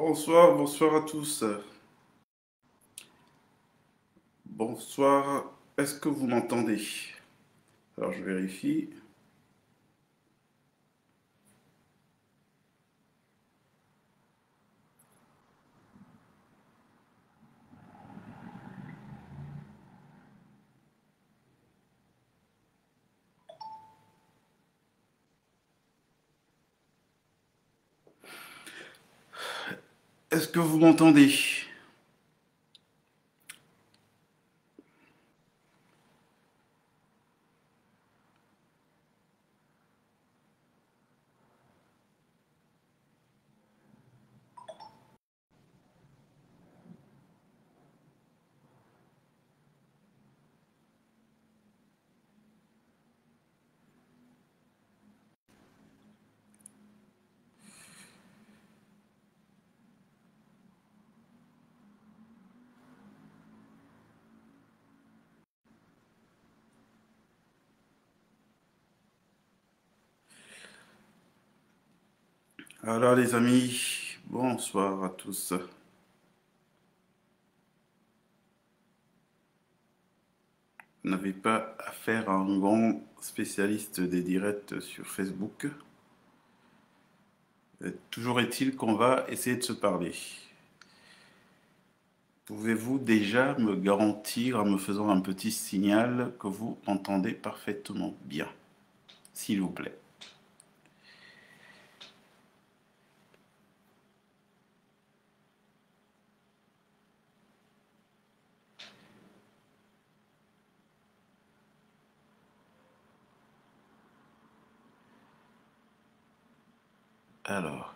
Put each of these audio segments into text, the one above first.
Bonsoir, bonsoir à tous. Bonsoir, est-ce que vous m'entendez? Alors je vérifie. Est-ce que vous m'entendez? Alors les amis, bonsoir à tous. Vous n'avez pas affaire à un grand spécialiste des directs sur Facebook. Toujours est-il qu'on va essayer de se parler. Pouvez-vous déjà me garantir en me faisant un petit signal que vous entendez parfaitement bien, s'il vous plaît? Alors,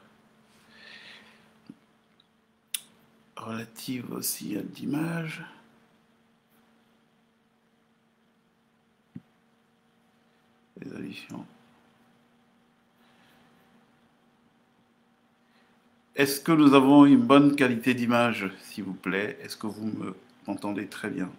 relative aussi à l'image. Résolution. Est-ce que nous avons une bonne qualité d'image, s'il vous plaît? Est-ce que vous me entendez très bien?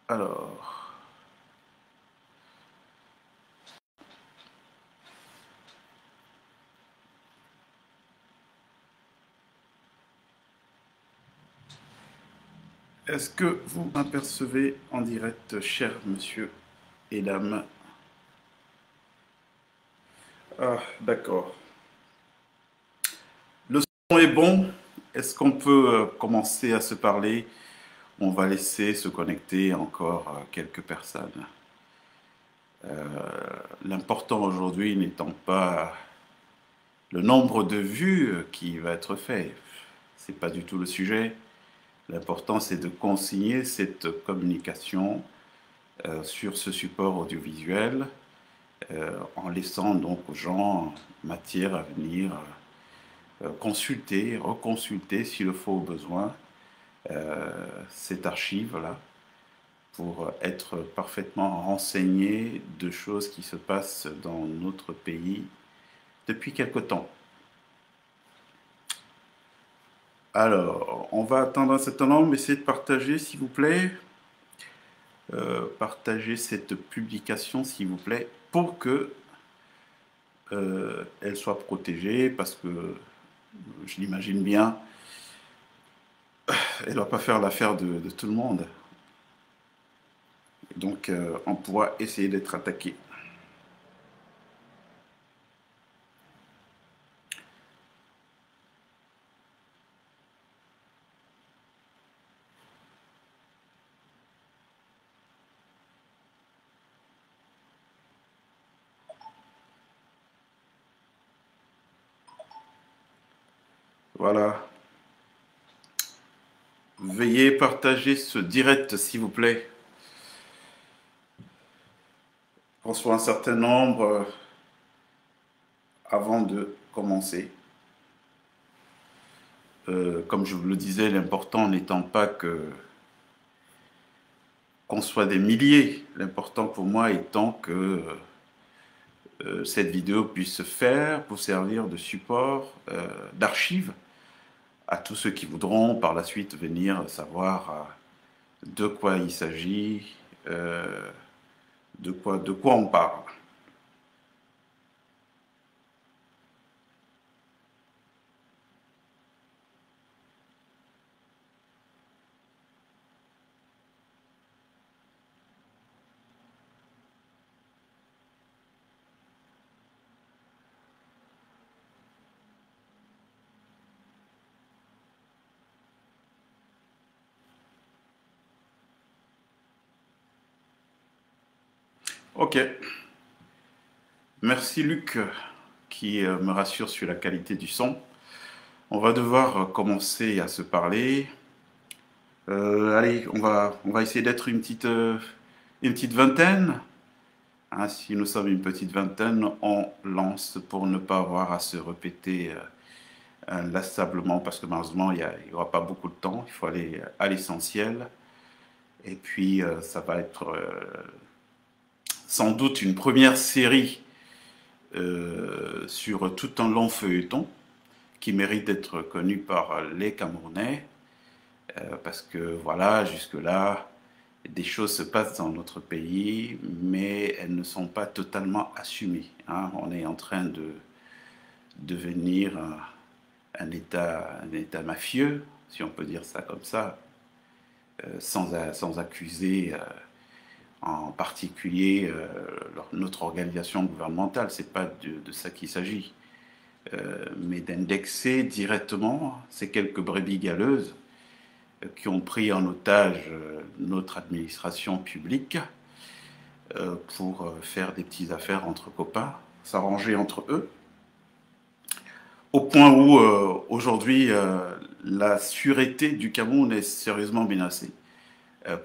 Alors, est-ce que vous m'apercevez en direct, cher monsieur et dame? Ah, d'accord. Le son est bon. Est-ce qu'on peut commencer à se parler? On va laisser se connecter encore quelques personnes. L'important aujourd'hui n'étant pas le nombre de vues qui va être fait. C'est pas du tout le sujet. L'important, c'est de consigner cette communication sur ce support audiovisuel en laissant donc aux gens matière à venir consulter, reconsulter s'il le faut au besoin cette archive-là pour être parfaitement renseigné de choses qui se passent dans notre pays depuis quelque temps. Alors, on va attendre un certain nombre, essayez de partager s'il vous plaît. Partagez cette publication s'il vous plaît pour que elle soit protégée parce que je l'imagine bien, elle ne va pas faire l'affaire de tout le monde. Donc on pourra essayer d'être attaqué. Voilà. Veuillez partager ce direct, s'il vous plaît. Qu'on soit un certain nombre avant de commencer. Comme je vous le disais, l'important n'étant pas qu'on soit des milliers. L'important pour moi étant que cette vidéo puisse se faire pour servir de support, d'archive à tous ceux qui voudront par la suite venir savoir de quoi il s'agit, de quoi on parle. Ok. Merci Luc qui me rassure sur la qualité du son. On va devoir commencer à se parler. Allez, on va essayer d'être une petite vingtaine. Hein, si nous sommes une petite vingtaine, on lance pour ne pas avoir à se répéter inlassablement parce que malheureusement, il n'y aura pas beaucoup de temps. Il faut aller à l'essentiel. Et puis, ça va être sans doute une première série sur tout un long feuilleton qui mérite d'être connu par les Camerounais parce que voilà, jusque-là, des choses se passent dans notre pays, mais elles ne sont pas totalement assumées. Hein. On est en train de devenir un État mafieux, si on peut dire ça comme ça, sans accuser en particulier notre organisation gouvernementale. Ce n'est pas de ça qu'il s'agit, mais d'indexer directement ces quelques brebis galeuses qui ont pris en otage notre administration publique pour faire des petites affaires entre copains, s'arranger entre eux, au point où aujourd'hui la sûreté du Cameroun est sérieusement menacée.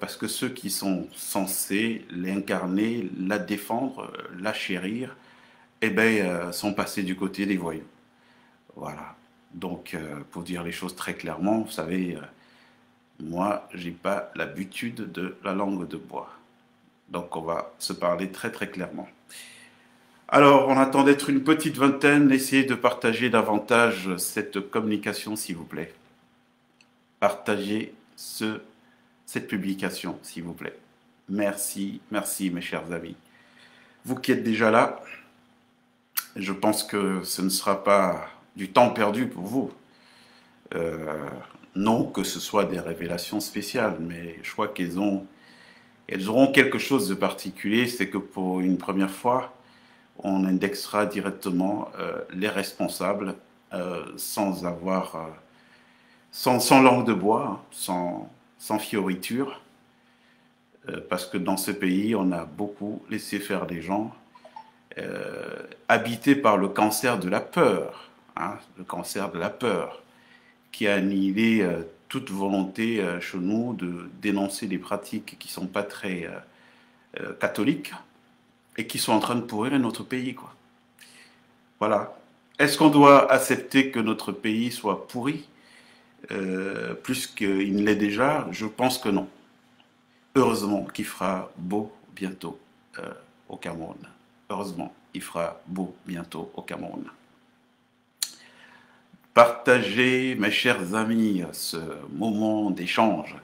Parce que ceux qui sont censés l'incarner, la défendre, la chérir, eh ben, sont passés du côté des voyous. Voilà. Donc, pour dire les choses très clairement, vous savez, moi, j'ai pas l'habitude de la langue de bois. Donc, on va se parler très très clairement. Alors, on attend d'être une petite vingtaine. Essayez de partager davantage cette communication, s'il vous plaît. Partagez cette publication, s'il vous plaît. Merci, merci mes chers amis. Vous qui êtes déjà là, je pense que ce ne sera pas du temps perdu pour vous. Non que ce soit des révélations spéciales, mais je crois qu'elles auront quelque chose de particulier, c'est que pour une première fois, on indexera directement les responsables sans langue de bois, sans fioriture, parce que dans ce pays, on a beaucoup laissé faire des gens habités par le cancer de la peur, hein, le cancer de la peur, qui a annihilé toute volonté chez nous de dénoncer des pratiques qui ne sont pas très catholiques et qui sont en train de pourrir notre pays, quoi. Voilà. Est-ce qu'on doit accepter que notre pays soit pourri plus qu'il ne l'est déjà? Je pense que non. Heureusement qu'il fera beau bientôt au Cameroun. Heureusement, il fera beau bientôt au Cameroun. Partagez, mes chers amis, ce moment d'échange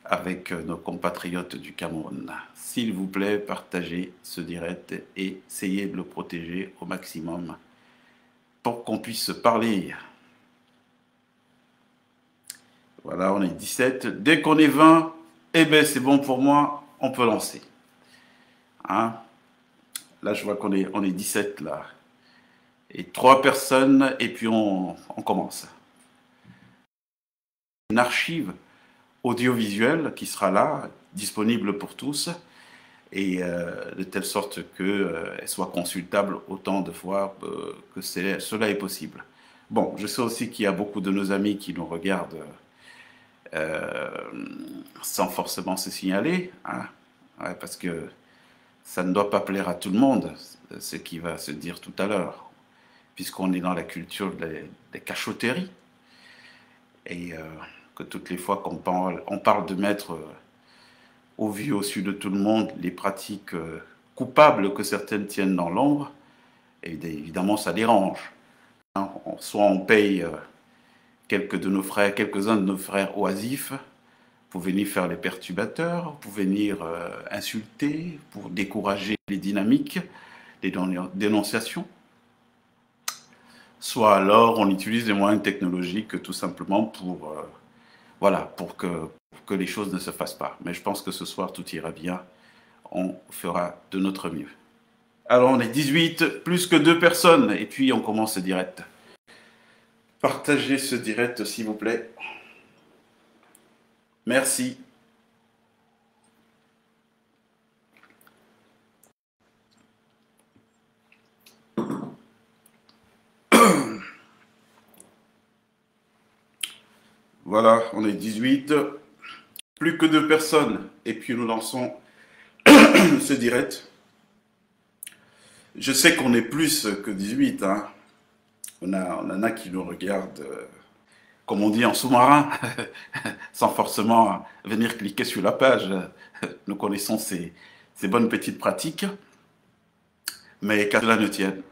avec nos compatriotes du Cameroun. S'il vous plaît, partagez ce direct et essayez de le protéger au maximum pour qu'on puisse se parler. Voilà, on est 17. Dès qu'on est 20, eh bien c'est bon pour moi, on peut lancer. Hein? Là, je vois qu'on est 17 là. Et 3 personnes, et puis on commence. Une archive audiovisuelle qui sera là, disponible pour tous, et de telle sorte qu'elle soit consultable autant de fois que cela est possible. Bon, je sais aussi qu'il y a beaucoup de nos amis qui nous regardent euh, sans forcément se signaler, hein. Ouais, parce que ça ne doit pas plaire à tout le monde, ce qui va se dire tout à l'heure, puisqu'on est dans la culture des cachotteries, et que toutes les fois on parle de mettre au vu, au su de tout le monde, les pratiques coupables que certaines tiennent dans l'ombre, et évidemment ça dérange, hein. Soit on paye quelques-uns de nos frères oisifs pour venir faire les perturbateurs, pour venir insulter, pour décourager les dynamiques, les dénonciations. Soit alors on utilise les moyens technologiques tout simplement voilà, pour que les choses ne se fassent pas. Mais je pense que ce soir tout ira bien. On fera de notre mieux. Alors on est 18, plus que 2 personnes, et puis on commence direct. Partagez ce direct s'il vous plaît. Merci. Voilà, on est 18, plus que 2 personnes, et puis nous lançons ce direct. Je sais qu'on est plus que 18, hein. On en a qui nous regardent, comme on dit en sous-marin, sans forcément venir cliquer sur la page. Nous connaissons ces bonnes petites pratiques, mais qu'à cela ne tienne.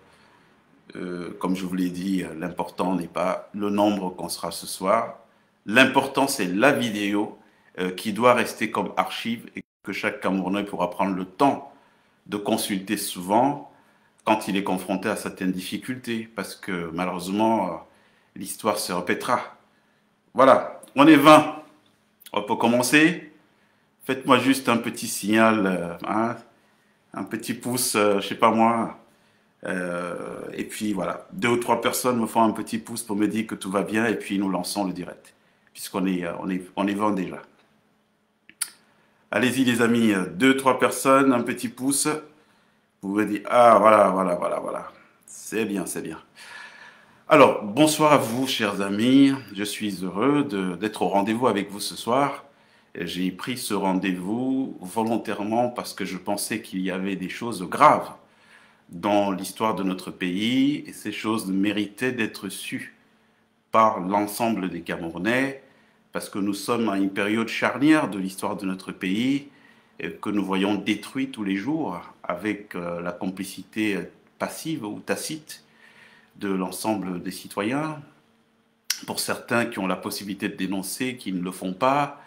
Comme je vous l'ai dit, l'important n'est pas le nombre qu'on sera ce soir. L'important, c'est la vidéo qui doit rester comme archive et que chaque Camerounais pourra prendre le temps de consulter souvent quand il est confronté à certaines difficultés, parce que malheureusement, l'histoire se répétera. Voilà, on est 20. On peut commencer. Faites-moi juste un petit signal, hein, un petit pouce, je sais pas moi. Et puis voilà, 2 ou 3 personnes me font un petit pouce pour me dire que tout va bien, et puis nous lançons le direct, puisqu'on est 20 déjà. Allez-y les amis, 2 ou 3 personnes, un petit pouce. Vous pouvez dire, ah voilà. C'est bien, c'est bien. Alors, bonsoir à vous, chers amis. Je suis heureux d'être au rendez-vous avec vous ce soir. J'ai pris ce rendez-vous volontairement parce que je pensais qu'il y avait des choses graves dans l'histoire de notre pays et ces choses méritaient d'être sues par l'ensemble des Camerounais parce que nous sommes à une période charnière de l'histoire de notre pays que nous voyons détruit tous les jours avec la complicité passive ou tacite de l'ensemble des citoyens. Pour certains qui ont la possibilité de dénoncer, qui ne le font pas.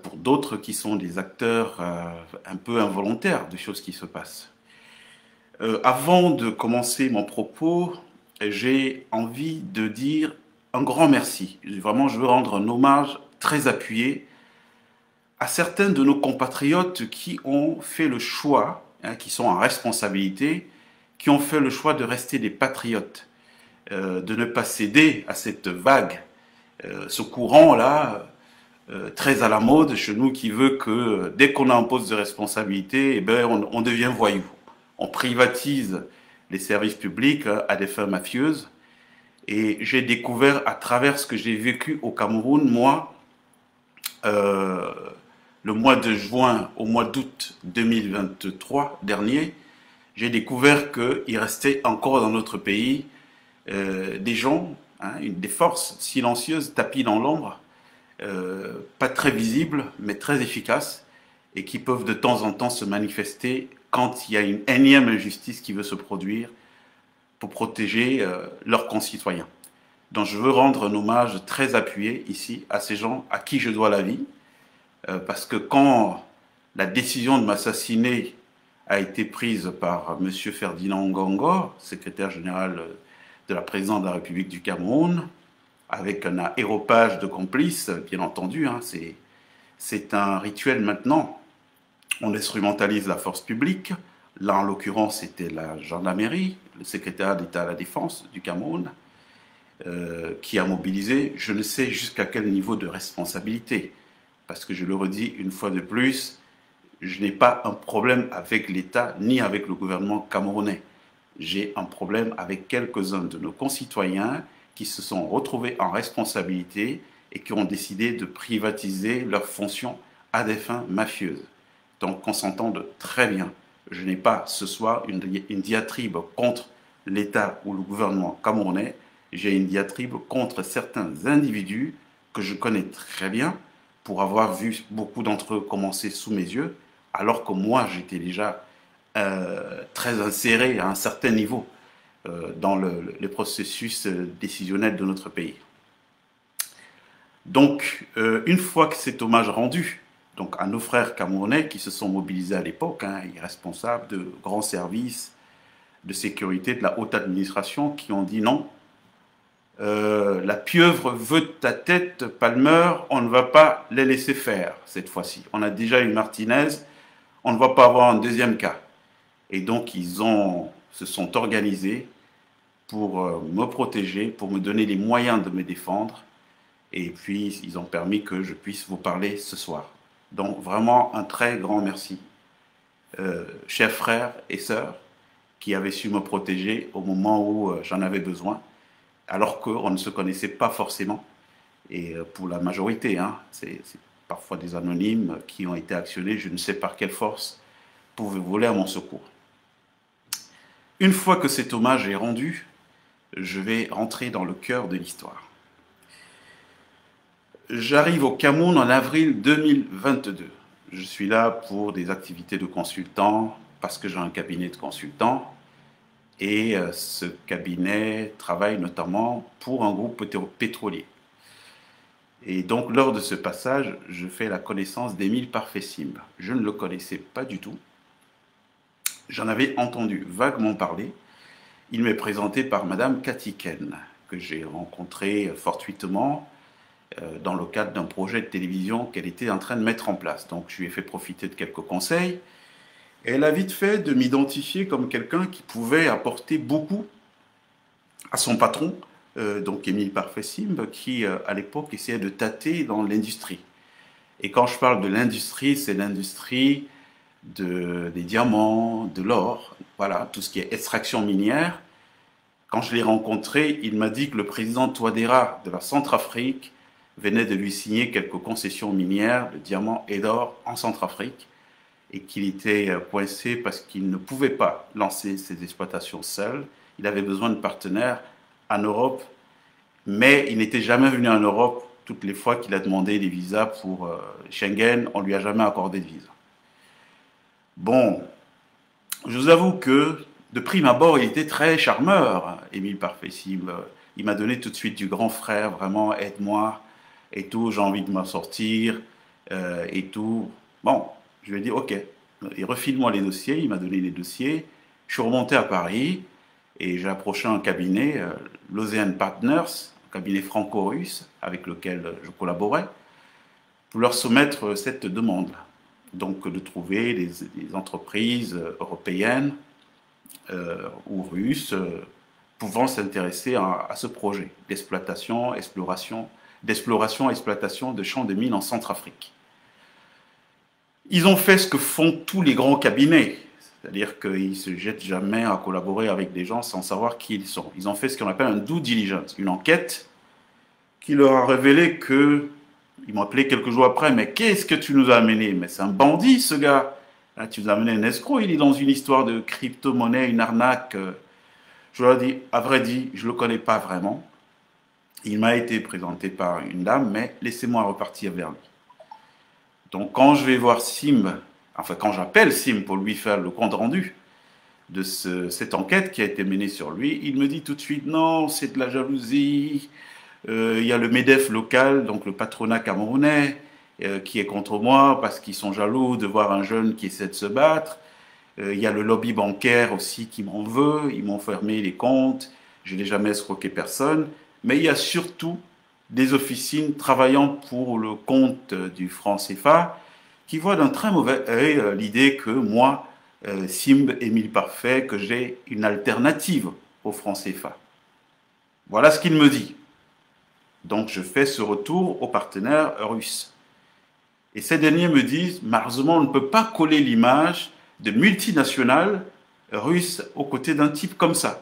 Pour d'autres qui sont des acteurs un peu involontaires de choses qui se passent. Avant de commencer mon propos, j'ai envie de dire un grand merci. Vraiment, je veux rendre un hommage très appuyé à certains de nos compatriotes qui ont fait le choix, hein, qui sont en responsabilité, qui ont fait le choix de rester des patriotes, de ne pas céder à cette vague, ce courant-là, très à la mode chez nous, qui veut que dès qu'on a un poste de responsabilité, eh ben, on devient voyou. On privatise les services publics à des fins mafieuses. Et j'ai découvert à travers ce que j'ai vécu au Cameroun, moi, le mois de juin au mois d'août 2023 dernier, j'ai découvert qu'il restait encore dans notre pays des gens, hein, des forces silencieuses tapies dans l'ombre, pas très visibles, mais très efficaces, et qui peuvent de temps en temps se manifester quand il y a une énième injustice qui veut se produire pour protéger leurs concitoyens. Donc je veux rendre un hommage très appuyé ici à ces gens à qui je dois la vie, parce que quand la décision de m'assassiner a été prise par M. Ferdinand Ngongo, secrétaire général de la présidence de la République du Cameroun, avec un aéropage de complices, bien entendu, hein, c'est un rituel maintenant. On instrumentalise la force publique. Là, en l'occurrence, c'était la gendarmerie, le secrétaire d'État à la Défense du Cameroun, qui a mobilisé, je ne sais jusqu'à quel niveau de responsabilité. Parce que je le redis une fois de plus, je n'ai pas un problème avec l'État ni avec le gouvernement camerounais. J'ai un problème avec quelques-uns de nos concitoyens qui se sont retrouvés en responsabilité et qui ont décidé de privatiser leurs fonctions à des fins mafieuses. Donc on s'entende très bien. Je n'ai pas ce soir une diatribe contre l'État ou le gouvernement camerounais. J'ai une diatribe contre certains individus que je connais très bien pour avoir vu beaucoup d'entre eux commencer sous mes yeux, alors que moi j'étais déjà très inséré à un certain niveau dans le processus décisionnel de notre pays. Donc, une fois que cet hommage rendu, donc à nos frères camerounais qui se sont mobilisés à l'époque, les responsables de grands services de sécurité de la haute administration qui ont dit non, la pieuvre veut ta tête, Palmer, on ne va pas les laisser faire cette fois-ci. On a déjà eu Martinez, on ne va pas avoir un deuxième cas. Et donc, se sont organisés pour me protéger, pour me donner les moyens de me défendre. Et puis, ils ont permis que je puisse vous parler ce soir. Donc, vraiment, un très grand merci, chers frères et sœurs, qui avaient su me protéger au moment où j'en avais besoin, alors qu'on ne se connaissait pas forcément. Et pour la majorité, c'est parfois des anonymes qui ont été actionnés, je ne sais par quelle force, pour voler à mon secours. Une fois que cet hommage est rendu, je vais rentrer dans le cœur de l'histoire. J'arrive au Cameroun en avril 2022. Je suis là pour des activités de consultant, parce que j'ai un cabinet de consultants. Et ce cabinet travaille notamment pour un groupe pétrolier. Et donc, lors de ce passage, je fais la connaissance d'Émile Parfait-Simb. Je ne le connaissais pas du tout. J'en avais entendu vaguement parler. Il m'est présenté par Madame Cathy Ken, que j'ai rencontrée fortuitement dans le cadre d'un projet de télévision qu'elle était en train de mettre en place. Donc, je lui ai fait profiter de quelques conseils. Et elle a vite fait de m'identifier comme quelqu'un qui pouvait apporter beaucoup à son patron, donc Émile Parfait-Simb, qui à l'époque essayait de tâter dans l'industrie. Et quand je parle de l'industrie, c'est l'industrie des diamants, de l'or, voilà, tout ce qui est extraction minière. Quand je l'ai rencontré, il m'a dit que le président Touadéra de la Centrafrique venait de lui signer quelques concessions minières de diamants et d'or en Centrafrique et qu'il était coincé parce qu'il ne pouvait pas lancer ses exploitations seul. Il avait besoin de partenaires en Europe, mais il n'était jamais venu en Europe. Toutes les fois qu'il a demandé des visas pour Schengen, on ne lui a jamais accordé de visa. Bon, je vous avoue que de prime abord, il était très charmeur, Émile Parfait-Simb. Il m'a donné tout de suite du grand frère, vraiment, aide-moi, et tout, j'ai envie de m'en sortir, et tout. Bon, je lui ai dit, ok, et refile-moi les dossiers, il m'a donné les dossiers. Je suis remonté à Paris, et j'ai approché un cabinet, l'Ocean Partners, un cabinet franco-russe, avec lequel je collaborais, pour leur soumettre cette demande. Donc, de trouver des entreprises européennes ou russes pouvant s'intéresser à ce projet d'exploration, exploration de champs de mines en Centrafrique. Ils ont fait ce que font tous les grands cabinets, c'est-à-dire qu'ils ne se jettent jamais à collaborer avec des gens sans savoir qui ils sont. Ils ont fait ce qu'on appelle un due diligence, une enquête qui leur a révélé que ils m'ont appelé quelques jours après, mais qu'est-ce que tu nous as amené? Mais c'est un bandit, ce gars. Là, tu nous as amené un escroc, il est dans une histoire de crypto-monnaie, une arnaque. Je leur ai dit, à vrai dit, je ne le connais pas vraiment. Il m'a été présenté par une dame, mais laissez-moi repartir vers lui. Donc, quand je vais voir Simb, enfin, quand j'appelle Simb pour lui faire le compte-rendu de cette enquête qui a été menée sur lui, il me dit tout de suite, non, c'est de la jalousie. Il y a le MEDEF local, donc le patronat camerounais, qui est contre moi parce qu'ils sont jaloux de voir un jeune qui essaie de se battre. Il y a le lobby bancaire aussi qui m'en veut, ils m'ont fermé les comptes, je n'ai jamais escroqué personne. Mais il y a surtout des officines travaillant pour le compte du franc CFA qui voient d'un très mauvais œil l'idée que moi, Simb, Émile Parfait, que j'ai une alternative au franc CFA. Voilà ce qu'il me dit. Donc, je fais ce retour aux partenaires russes. Et ces derniers me disent, malheureusement, on ne peut pas coller l'image de multinationales russes aux côtés d'un type comme ça.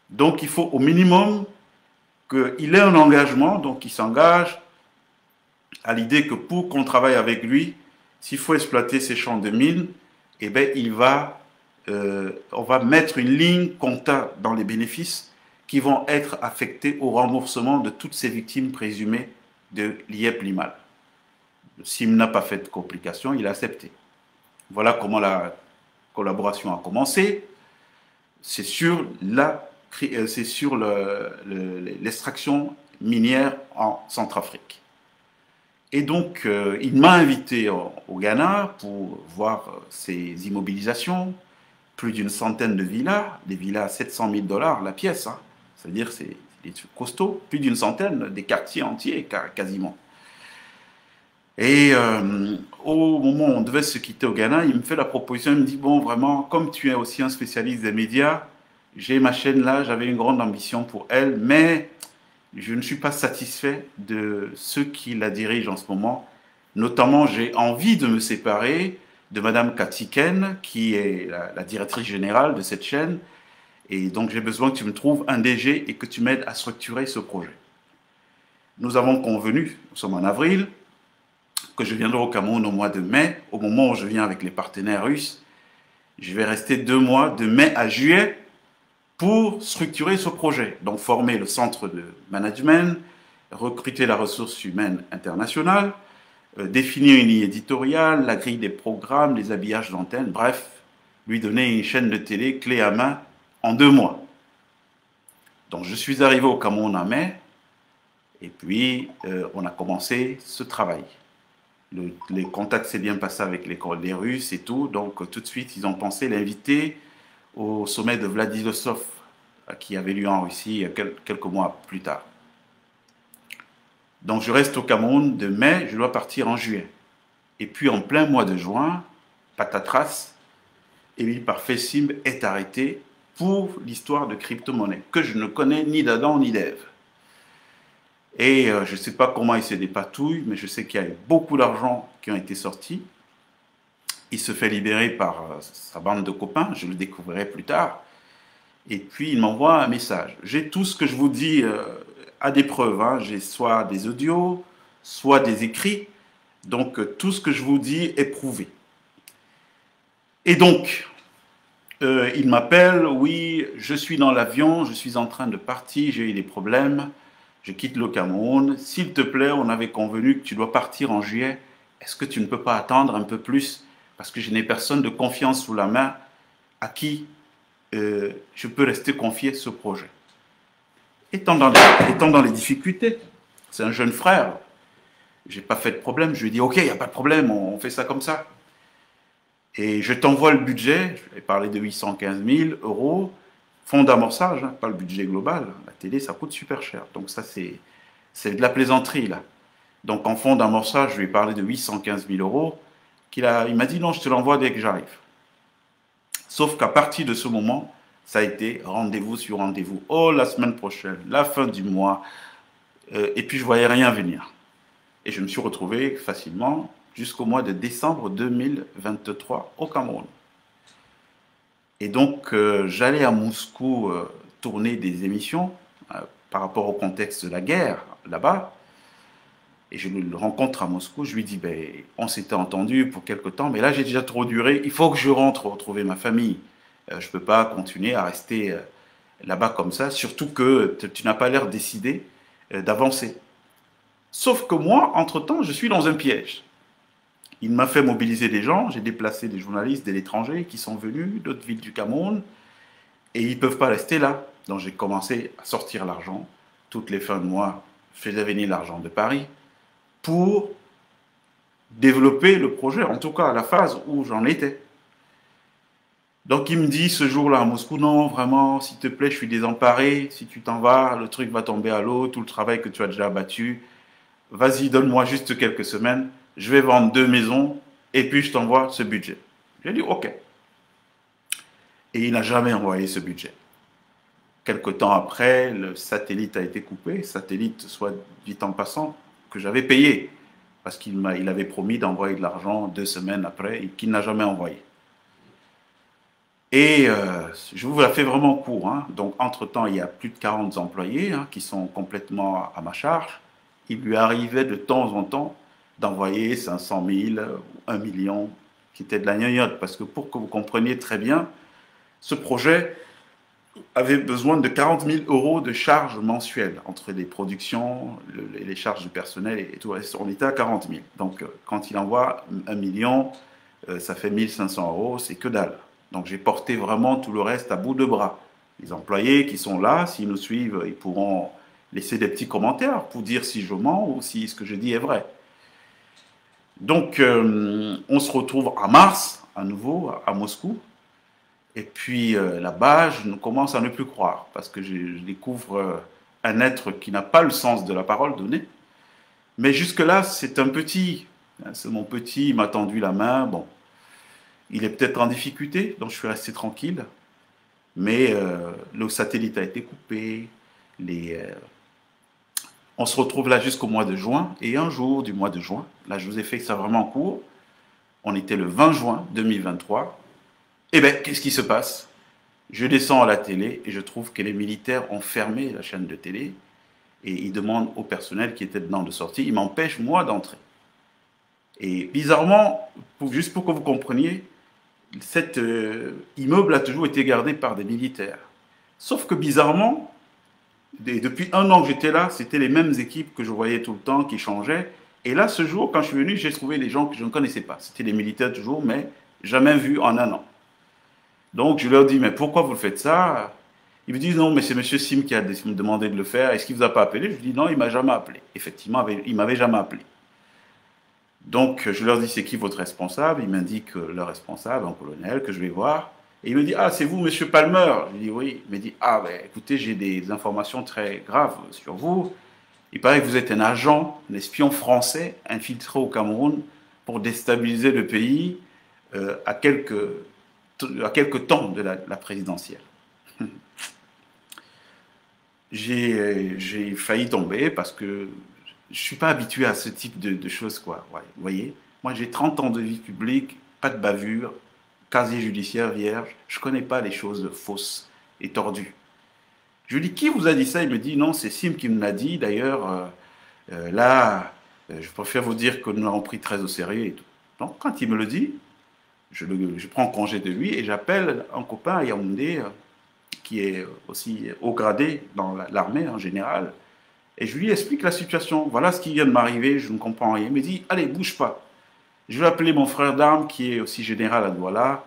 Donc, il faut au minimum qu'il ait un engagement, donc il s'engage à l'idée que pour qu'on travaille avec lui, s'il faut exploiter ces champs de mines, eh ben, on va mettre une ligne comptable dans les bénéfices qui vont être affectés au remboursement de toutes ces victimes présumées de l'IEP Limal. S'il n'a pas fait de complications, il a accepté. Voilà comment la collaboration a commencé. C'est sur l'extraction minière en Centrafrique. Et donc, il m'a invité au Ghana pour voir ces immobilisations, plus d'une centaine de villas, des villas à 700 000 $ la pièce, hein. C'est-à-dire c'est des trucs costauds, plus d'une centaine, des quartiers entiers quasiment. Et au moment où on devait se quitter au Ghana, il me fait la proposition, il me dit, bon, vraiment, comme tu es aussi un spécialiste des médias, j'ai ma chaîne là, j'avais une grande ambition pour elle, mais je ne suis pas satisfait de ceux qui la dirigent en ce moment. Notamment, j'ai envie de me séparer de Madame Katiken, qui est la directrice générale de cette chaîne. Et donc, j'ai besoin que tu me trouves un DG et que tu m'aides à structurer ce projet. Nous avons convenu, nous sommes en avril, que je viendrai au Cameroun au mois de mai. Au moment où je viens avec les partenaires russes, je vais rester 2 mois, de mai à juillet, pour structurer ce projet. Donc, former le centre de management, recruter la ressource humaine internationale, définir une ligne éditoriale, la grille des programmes, les habillages d'antenne, bref, lui donner une chaîne de télé clé à main en 2 mois. Donc je suis arrivé au Cameroun en mai, et puis on a commencé ce travail. Les contacts s'est bien passé avec les Russes et tout, donc tout de suite ils ont pensé l'inviter au sommet de Vladivostok, qui avait lieu en Russie quelques mois plus tard. Donc je reste au Cameroun de mai, je dois partir en juillet. Et puis en plein mois de juin, patatras, Élie Parfait Sim est arrêté pour l'histoire de crypto-monnaie, que je ne connais ni d'Adam ni d'Ève. Et je ne sais pas comment il se dépatouille, mais je sais qu'il y a eu beaucoup d'argent qui ont été sortis. Il se fait libérer par sa bande de copains, je le découvrirai plus tard. Et puis il m'envoie un message. J'ai tout ce que je vous dis à des preuves, hein. J'ai soit des audios, soit des écrits. Donc tout ce que je vous dis est prouvé. Et donc, il m'appelle, oui, je suis dans l'avion, je suis en train de partir, j'ai eu des problèmes, je quitte le Cameroun. S'il te plaît, on avait convenu que tu dois partir en juillet. Est-ce que tu ne peux pas attendre un peu plus? Parce que je n'ai personne de confiance sous la main à qui je peux rester confier ce projet. Étant dans les difficultés, c'est un jeune frère, j'ai pas fait de problème, je lui ai dit, ok, il n'y a pas de problème, on fait ça comme ça. Et je t'envoie le budget, je vais parler de 815 000 €, fonds d'amorçage, hein, pas le budget global. La télé, ça coûte super cher. Donc ça, c'est de la plaisanterie, là. Donc en fonds d'amorçage, je lui ai parlé de 815 000 €. Il m'a dit, non, je te l'envoie dès que j'arrive. Sauf qu'à partir de ce moment, ça a été rendez-vous sur rendez-vous. Oh, la semaine prochaine, la fin du mois. Et puis, je ne voyais rien venir. Et je me suis retrouvé facilement jusqu'au mois de décembre 2023 au Cameroun. Et donc, j'allais à Moscou tourner des émissions par rapport au contexte de la guerre là-bas. Et je le rencontre à Moscou, je lui dis, ben, on s'était entendu pour quelque temps, mais là j'ai déjà trop duré, il faut que je rentre retrouver ma famille. Je ne peux pas continuer à rester là-bas comme ça, surtout que tu n'as pas l'air décidé d'avancer. Sauf que moi, entre-temps, je suis dans un piège. Il m'a fait mobiliser des gens, j'ai déplacé des journalistes de l'étranger qui sont venus d'autres villes du Cameroun, et ils ne peuvent pas rester là. Donc j'ai commencé à sortir l'argent. Toutes les fins de mois, je faisais venir l'argent de Paris pour développer le projet, en tout cas à la phase où j'en étais. Donc il me dit ce jour-là à Moscou, non, vraiment, s'il te plaît, je suis désemparé, si tu t'en vas, le truc va tomber à l'eau, tout le travail que tu as déjà abattu, vas-y, donne-moi juste quelques semaines, je vais vendre 2 maisons et puis je t'envoie ce budget. J'ai dit, ok. Et il n'a jamais envoyé ce budget. Quelque temps après, le satellite a été coupé, satellite, soit dit en passant, que j'avais payé, parce qu'il avait promis d'envoyer de l'argent 2 semaines après et qu'il n'a jamais envoyé. Et je vous la fais vraiment court, hein. Donc, entre-temps, il y a plus de 40 employés qui sont complètement à ma charge. il lui arrivait de temps en temps d'envoyer 500 000 ou 1 million, qui était de la gnognotte. Parce que pour que vous compreniez très bien, ce projet avait besoin de 40 000 euros de charges mensuelles entre les productions, les charges du personnel et tout. On était à 40 000. Donc, quand il envoie 1 million, ça fait 1 500 euros, c'est que dalle. Donc, j'ai porté vraiment tout le reste à bout de bras. Les employés qui sont là, s'ils nous suivent, ils pourront laisser des petits commentaires pour dire si je mens ou si ce que je dis est vrai. Donc, on se retrouve en mars, à nouveau, à Moscou. Et puis là-bas, je commence à ne plus croire, parce que je découvre un être qui n'a pas le sens de la parole donnée. Mais jusque-là, c'est un petit. C'est mon petit, il m'a tendu la main. Bon, il est peut-être en difficulté, donc je suis resté tranquille. Mais le satellite a été coupé. On se retrouve là jusqu'au mois de juin. Et un jour du mois de juin, là je vous ai fait ça vraiment court, on était le 20 juin 2023. Eh bien, qu'est-ce qui se passe? Je descends à la télé et je trouve que les militaires ont fermé la chaîne de télé et ils demandent au personnel qui était dedans de sortir. Ils m'empêchent, moi, d'entrer. Et bizarrement, juste pour que vous compreniez, cet immeuble a toujours été gardé par des militaires. Sauf que bizarrement, depuis un an que j'étais là, c'était les mêmes équipes que je voyais tout le temps, qui changeaient. Et là, ce jour, quand je suis venu, j'ai trouvé des gens que je ne connaissais pas. C'était des militaires toujours, mais jamais vus en un an. Donc, je leur dis, mais pourquoi vous le faites ça? Ils me disent, non, mais c'est M. Sim qui a demandé de le faire. Est-ce qu'il ne vous a pas appelé? Je lui dis, non, il ne m'a jamais appelé. Effectivement, il ne m'avait jamais appelé. Donc, je leur dis, c'est qui votre responsable? Il m'indique le responsable, un colonel, que je vais voir. Et il me dit, ah, c'est vous, M. Palmer? Je lui dis, oui. Il me dit, ah, ben, écoutez, j'ai des informations très graves sur vous. Il paraît que vous êtes un agent, un espion français infiltré au Cameroun pour déstabiliser le pays à quelques temps de la présidentielle. J'ai failli tomber parce que je ne suis pas habitué à ce type de choses, quoi. Ouais, vous voyez, moi j'ai 30 ans de vie publique, pas de bavure, casier judiciaire vierge, je ne connais pas les choses fausses et tordues. Je lui dis, qui vous a dit ça? Il me dit, non, c'est Sim qui me l'a dit. D'ailleurs, là, je préfère vous dire que nous l'avons pris très au sérieux et tout. Donc, quand il me le dit, je prends congé de lui et j'appelle un copain à Yaoundé qui est aussi haut gradé dans l'armée en général. Et je lui explique la situation. Voilà ce qui vient de m'arriver, je ne comprends rien. Il me dit, allez, bouge pas. Je vais appeler mon frère d'armes qui est aussi général à Douala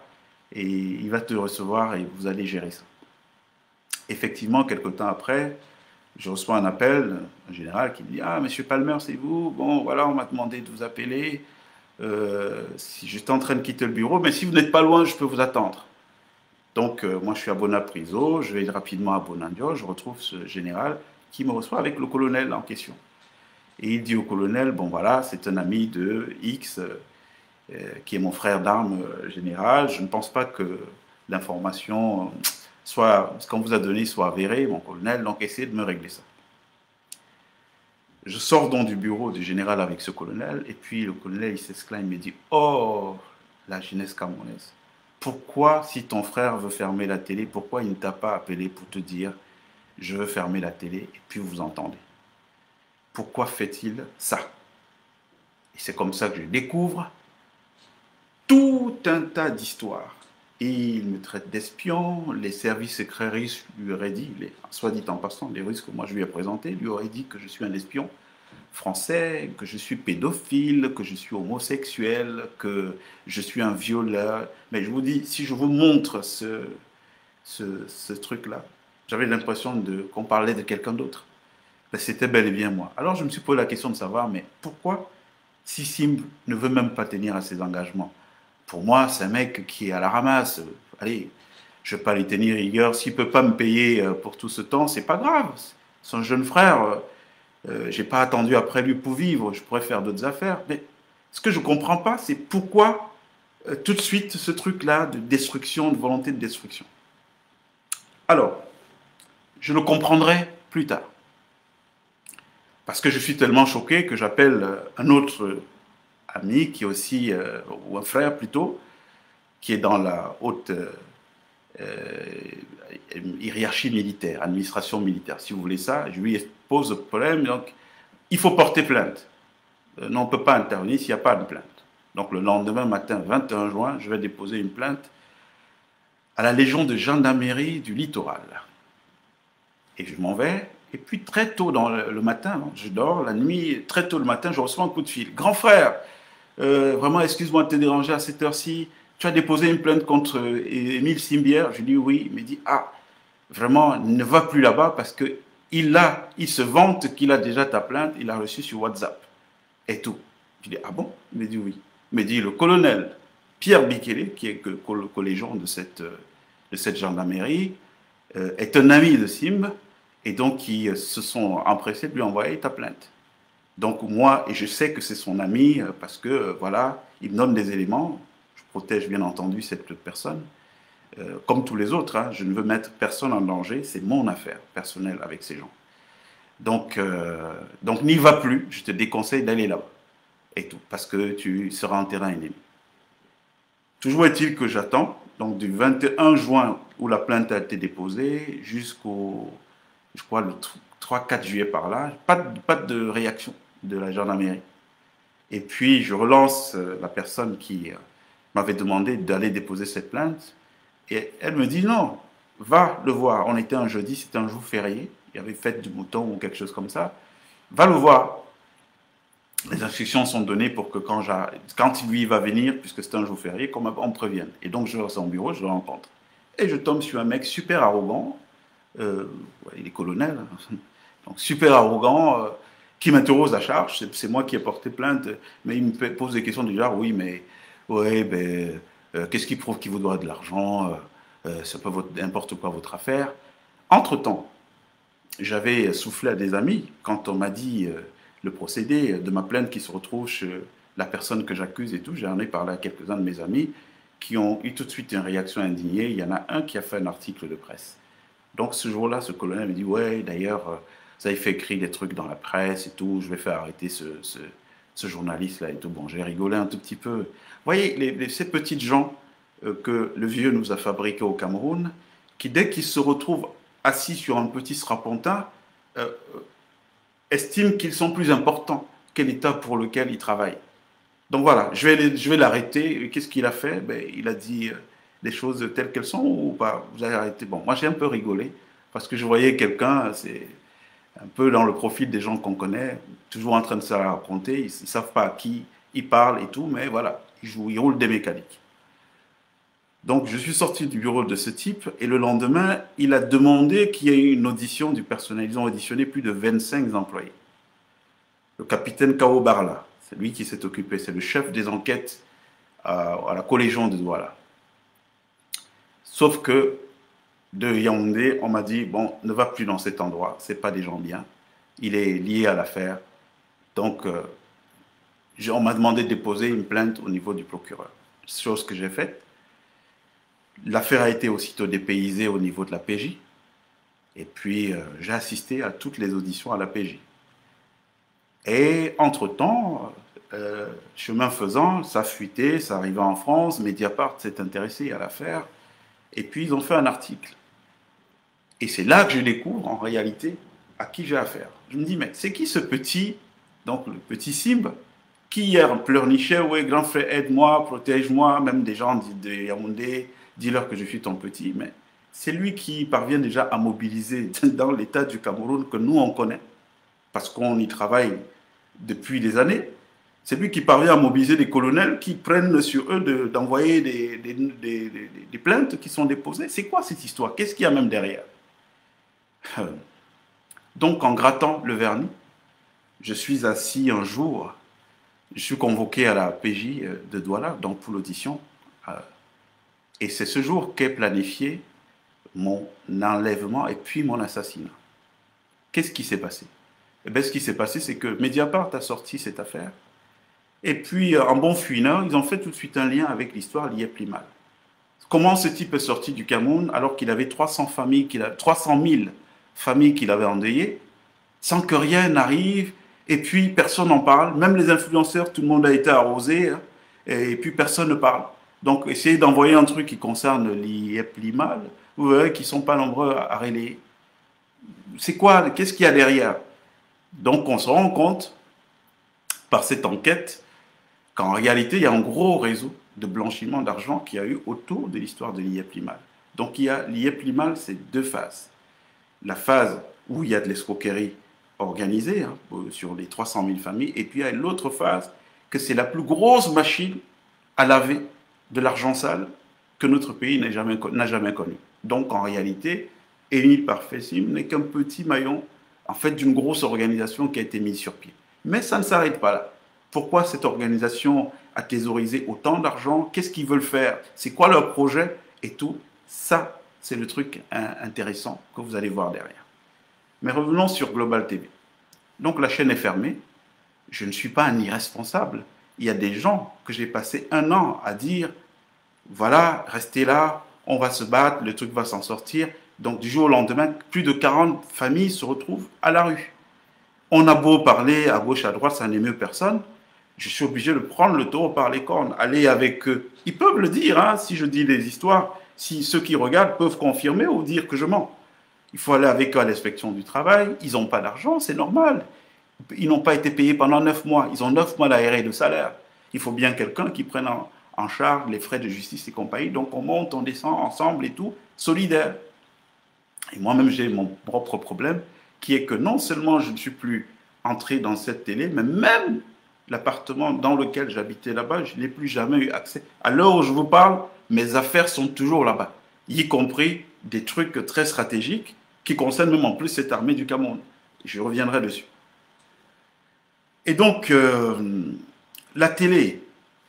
et il va te recevoir et vous allez gérer ça. Effectivement, quelque temps après, je reçois un appel, un général qui me dit, ah, monsieur Palmer, c'est vous? Bon, voilà, on m'a demandé de vous appeler. Si j'étais en train de quitter le bureau, mais si vous n'êtes pas loin, je peux vous attendre. Donc, moi, je suis à Bonapriso, je vais rapidement à Bonandio, je retrouve ce général qui me reçoit avec le colonel en question. Et il dit au colonel, bon voilà, c'est un ami de X, qui est mon frère d'armes général, je ne pense pas que l'information soit, ce qu'on vous a donné soit avéré, mon colonel, donc essayez de me régler ça. Je sors donc du bureau du général avec ce colonel, et puis le colonel, il s'exclame, il me dit, oh, la jeunesse camerounaise. Pourquoi, si ton frère veut fermer la télé, pourquoi il ne t'a pas appelé pour te dire je veux fermer la télé et puis vous entendez? Pourquoi fait-il ça? Et c'est comme ça que je découvre tout un tas d'histoires. Et il me traite d'espion, les services secrets russes lui auraient dit, soit dit en passant, les Russes que moi je lui ai présentés, lui auraient dit que je suis un espion français, que je suis pédophile, que je suis homosexuel, que je suis un violeur. Mais je vous dis, si je vous montre ce truc-là, j'avais l'impression qu'on parlait de quelqu'un d'autre. Ben, c'était bel et bien moi. Alors je me suis posé la question de savoir, mais pourquoi si Sim ne veut même pas tenir à ses engagements? Pour moi, c'est un mec qui est à la ramasse. Allez, je ne vais pas lui tenir rigueur. S'il ne peut pas me payer pour tout ce temps, c'est pas grave. Son jeune frère, je n'ai pas attendu après lui pour vivre. Je pourrais faire d'autres affaires. Mais ce que je ne comprends pas, c'est pourquoi tout de suite ce truc-là de destruction, de volonté de destruction. Alors, je le comprendrai plus tard. Parce que je suis tellement choqué que j'appelle un autre ami qui est aussi, ou un frère plutôt, qui est dans la haute hiérarchie militaire, administration militaire, si vous voulez ça. Je lui pose le problème, donc il faut porter plainte. Non, on ne peut pas intervenir s'il n'y a pas de plainte. Donc le lendemain matin, 21 juin, je vais déposer une plainte à la Légion de gendarmerie du littoral. Et je m'en vais. Et puis très tôt dans le matin, je dors, la nuit, très tôt le matin, je reçois un coup de fil. Grand frère, vraiment, excuse-moi de te déranger à cette heure-ci. Tu as déposé une plainte contre Émile Simbière. Je dis oui. Il me dit, ah, vraiment, ne va plus là-bas parce que il se vante qu'il a déjà ta plainte. Il a reçu sur WhatsApp et tout. Je dis, ah bon? Il me dit oui. Il me dit, le colonel Pierre Bikele, qui est collégion de cette gendarmerie, est un ami de Simb et donc ils se sont empressés de lui envoyer ta plainte. Donc moi, et je sais que c'est son ami parce que voilà, il me donne des éléments. Je protège bien entendu cette personne, comme tous les autres. Hein, je ne veux mettre personne en danger. C'est mon affaire personnelle avec ces gens. Donc n'y va plus. Je te déconseille d'aller là-bas et tout parce que tu seras en terrain ennemi. Toujours est-il que j'attends. Donc du 21 juin où la plainte a été déposée jusqu'au, je crois, le 3-4 juillet par là, pas de réaction de la gendarmerie. Et puis je relance la personne qui m'avait demandé d'aller déposer cette plainte. Et elle me dit non, va le voir. On était un jeudi, c'était un jour férié. Il y avait fête du mouton ou quelque chose comme ça. Va le voir. Les instructions sont données pour que quand lui va venir, puisque c'est un jour férié, qu'on me prévienne. Et donc je vais à son bureau, je le rencontre. Et je tombe sur un mec super arrogant, il est colonel, donc super arrogant, qui m'interroge à charge. C'est moi qui ai porté plainte, mais il me pose des questions du genre, oui, mais ouais, ben, qu'est-ce qui prouve qu'il vous doit de l'argent? C'est pas n'importe quoi votre affaire. Entre-temps, j'avais soufflé à des amis quand on m'a dit le procédé de ma plainte qui se retrouve chez la personne que j'accuse et tout. J'en ai parlé à quelques-uns de mes amis qui ont eu tout de suite une réaction indignée. Il y en a un qui a fait un article de presse. Donc ce jour-là, ce colonel me dit, ouais, d'ailleurs, vous avez fait écrire des trucs dans la presse et tout, je vais faire arrêter ce journaliste-là et tout. Bon, j'ai rigolé un tout petit peu. Vous voyez, ces petites gens que le vieux nous a fabriqués au Cameroun, qui dès qu'ils se retrouvent assis sur un petit strapontin, estiment qu'ils sont plus importants que l'État pour lequel ils travaillent. Donc voilà, je vais l'arrêter. Qu'est-ce qu'il a fait? Ben, il a dit les choses telles qu'elles sont ou pas? Vous avez arrêté. Bon, moi j'ai un peu rigolé parce que je voyais quelqu'un, c'est un peu dans le profil des gens qu'on connaît, toujours en train de se raconter. Ils ne savent pas à qui ils parlent et tout, mais voilà, ils roulent des mécaniques. Donc je suis sorti du bureau de ce type et le lendemain, il a demandé qu'il y ait une audition du personnel. Ils ont auditionné plus de 25 employés. Le capitaine Kao Barla, c'est lui qui s'est occupé, c'est le chef des enquêtes à la collégion de Douala. Sauf que de Yaoundé, on m'a dit, bon, ne va plus dans cet endroit, c'est pas des gens bien, il est lié à l'affaire. Donc on m'a demandé de déposer une plainte au niveau du procureur, chose que j'ai faite. L'affaire a été aussitôt dépaysée au niveau de la PJ. Et puis, j'ai assisté à toutes les auditions à la PJ. Et entre-temps, chemin faisant, ça fuitait, ça arrivait en France, Mediapart s'est intéressé à l'affaire. Et puis, ils ont fait un article. Et c'est là que je découvre, en réalité, à qui j'ai affaire. Je me dis, mais c'est qui ce petit, donc le petit Simb, qui hier pleurnichait, ouais, grand frère, aide-moi, protège-moi, même des gens de Yaoundé, dis-leur que je suis ton petit, mais c'est lui qui parvient déjà à mobiliser dans l'État du Cameroun que nous, on connaît, parce qu'on y travaille depuis des années. C'est lui qui parvient à mobiliser des colonels qui prennent sur eux d'envoyer des plaintes qui sont déposées. C'est quoi cette histoire? Qu'est-ce qu'il y a même derrière? Donc, en grattant le vernis, je suis assis un jour, je suis convoqué à la PJ de Douala, donc pour l'audition. Et c'est ce jour qu'est planifié mon enlèvement et puis mon assassinat. Qu'est-ce qui s'est passé? Eh bien, ce qui s'est passé, c'est que Mediapart a sorti cette affaire. Et puis, en bon fouineur, ils ont fait tout de suite un lien avec l'histoire liée Plimal. Comment ce type est sorti du Cameroun alors qu'il avait 300 000 familles qu'il avait endeuillées, sans que rien n'arrive, et puis personne n'en parle, même les influenceurs, tout le monde a été arrosé, hein, et puis personne ne parle. Donc, essayez d'envoyer un truc qui concerne l'IEP-Limal, vous verrez qu'ils ne sont pas nombreux à relayer. C'est quoi? Qu'est-ce qu'il y a derrière? Donc on se rend compte par cette enquête qu'en réalité, il y a un gros réseau de blanchiment d'argent qu'il y a eu autour de l'histoire de l'IEP Limal. Donc il y a l'IEP Limal, c'est deux phases. La phase où il y a de l'escroquerie organisée hein, sur les 300 000 familles, et puis il y a l'autre phase que c'est la plus grosse machine à laver de l'argent sale que notre pays n'a jamais connu. Donc en réalité, Émile Parfessim n'est qu'un petit maillon en fait d'une grosse organisation qui a été mise sur pied. Mais ça ne s'arrête pas là. Pourquoi cette organisation a thésaurisé autant d'argent? Qu'est-ce qu'ils veulent faire? C'est quoi leur projet? Et tout ça, c'est le truc intéressant que vous allez voir derrière. Mais revenons sur Global TV. Donc la chaîne est fermée. Je ne suis pas un irresponsable. Il y a des gens que j'ai passé un an à dire, voilà, restez là, on va se battre, le truc va s'en sortir. Donc du jour au lendemain, plus de 40 familles se retrouvent à la rue. On a beau parler à gauche, à droite, ça n'émeut personne. Je suis obligé de prendre le taureau par les cornes, aller avec eux. Ils peuvent le dire, hein, si je dis des histoires, si ceux qui regardent peuvent confirmer ou dire que je mens. Il faut aller avec eux à l'inspection du travail, ils n'ont pas d'argent, c'est normal. Ils n'ont pas été payés pendant 9 mois, ils ont 9 mois d'arrêt de salaire. Il faut bien quelqu'un qui prenne en charge les frais de justice et compagnie. Donc on monte, on descend ensemble et tout, solidaire. Et moi-même, j'ai mon propre problème, qui est que non seulement je ne suis plus entré dans cette télé, mais même l'appartement dans lequel j'habitais là-bas, je n'ai plus jamais eu accès. À l'heure où je vous parle, mes affaires sont toujours là-bas, y compris des trucs très stratégiques qui concernent même en plus cette armée du Cameroun. Je reviendrai dessus. Et donc, la télé,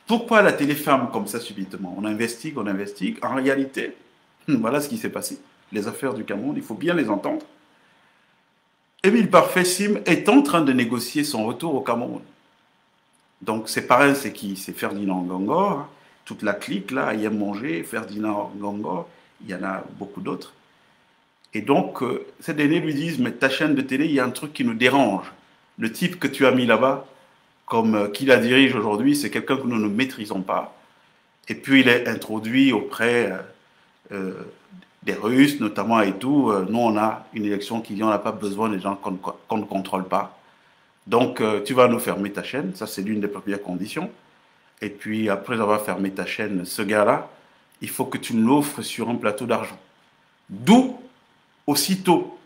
pourquoi la télé ferme comme ça subitement? On investigue, on investigue. En réalité, voilà ce qui s'est passé. Les affaires du Cameroun, il faut bien les entendre. Émile Parfessim est en train de négocier son retour au Cameroun. Donc ses parrains, c'est qui? C'est Ferdinand Ngongor, hein. Toute la clique là, Ayem Manger, Ferdinand Ngongor, il y en a beaucoup d'autres. Et donc, ces derniers lui disent, mais ta chaîne de télé, il y a un truc qui nous dérange. Le type que tu as mis là-bas, comme qui la dirige aujourd'hui, c'est quelqu'un que nous ne maîtrisons pas. Et puis il est introduit auprès des Russes, notamment et tout. Nous, on a une élection qui vient, on n'a pas besoin des gens qu'on ne contrôle pas. Donc, tu vas nous fermer ta chaîne, ça c'est l'une des premières conditions. Et puis, après avoir fermé ta chaîne, ce gars-là, il faut que tu nous l'offres sur un plateau d'argent. D'où, aussitôt,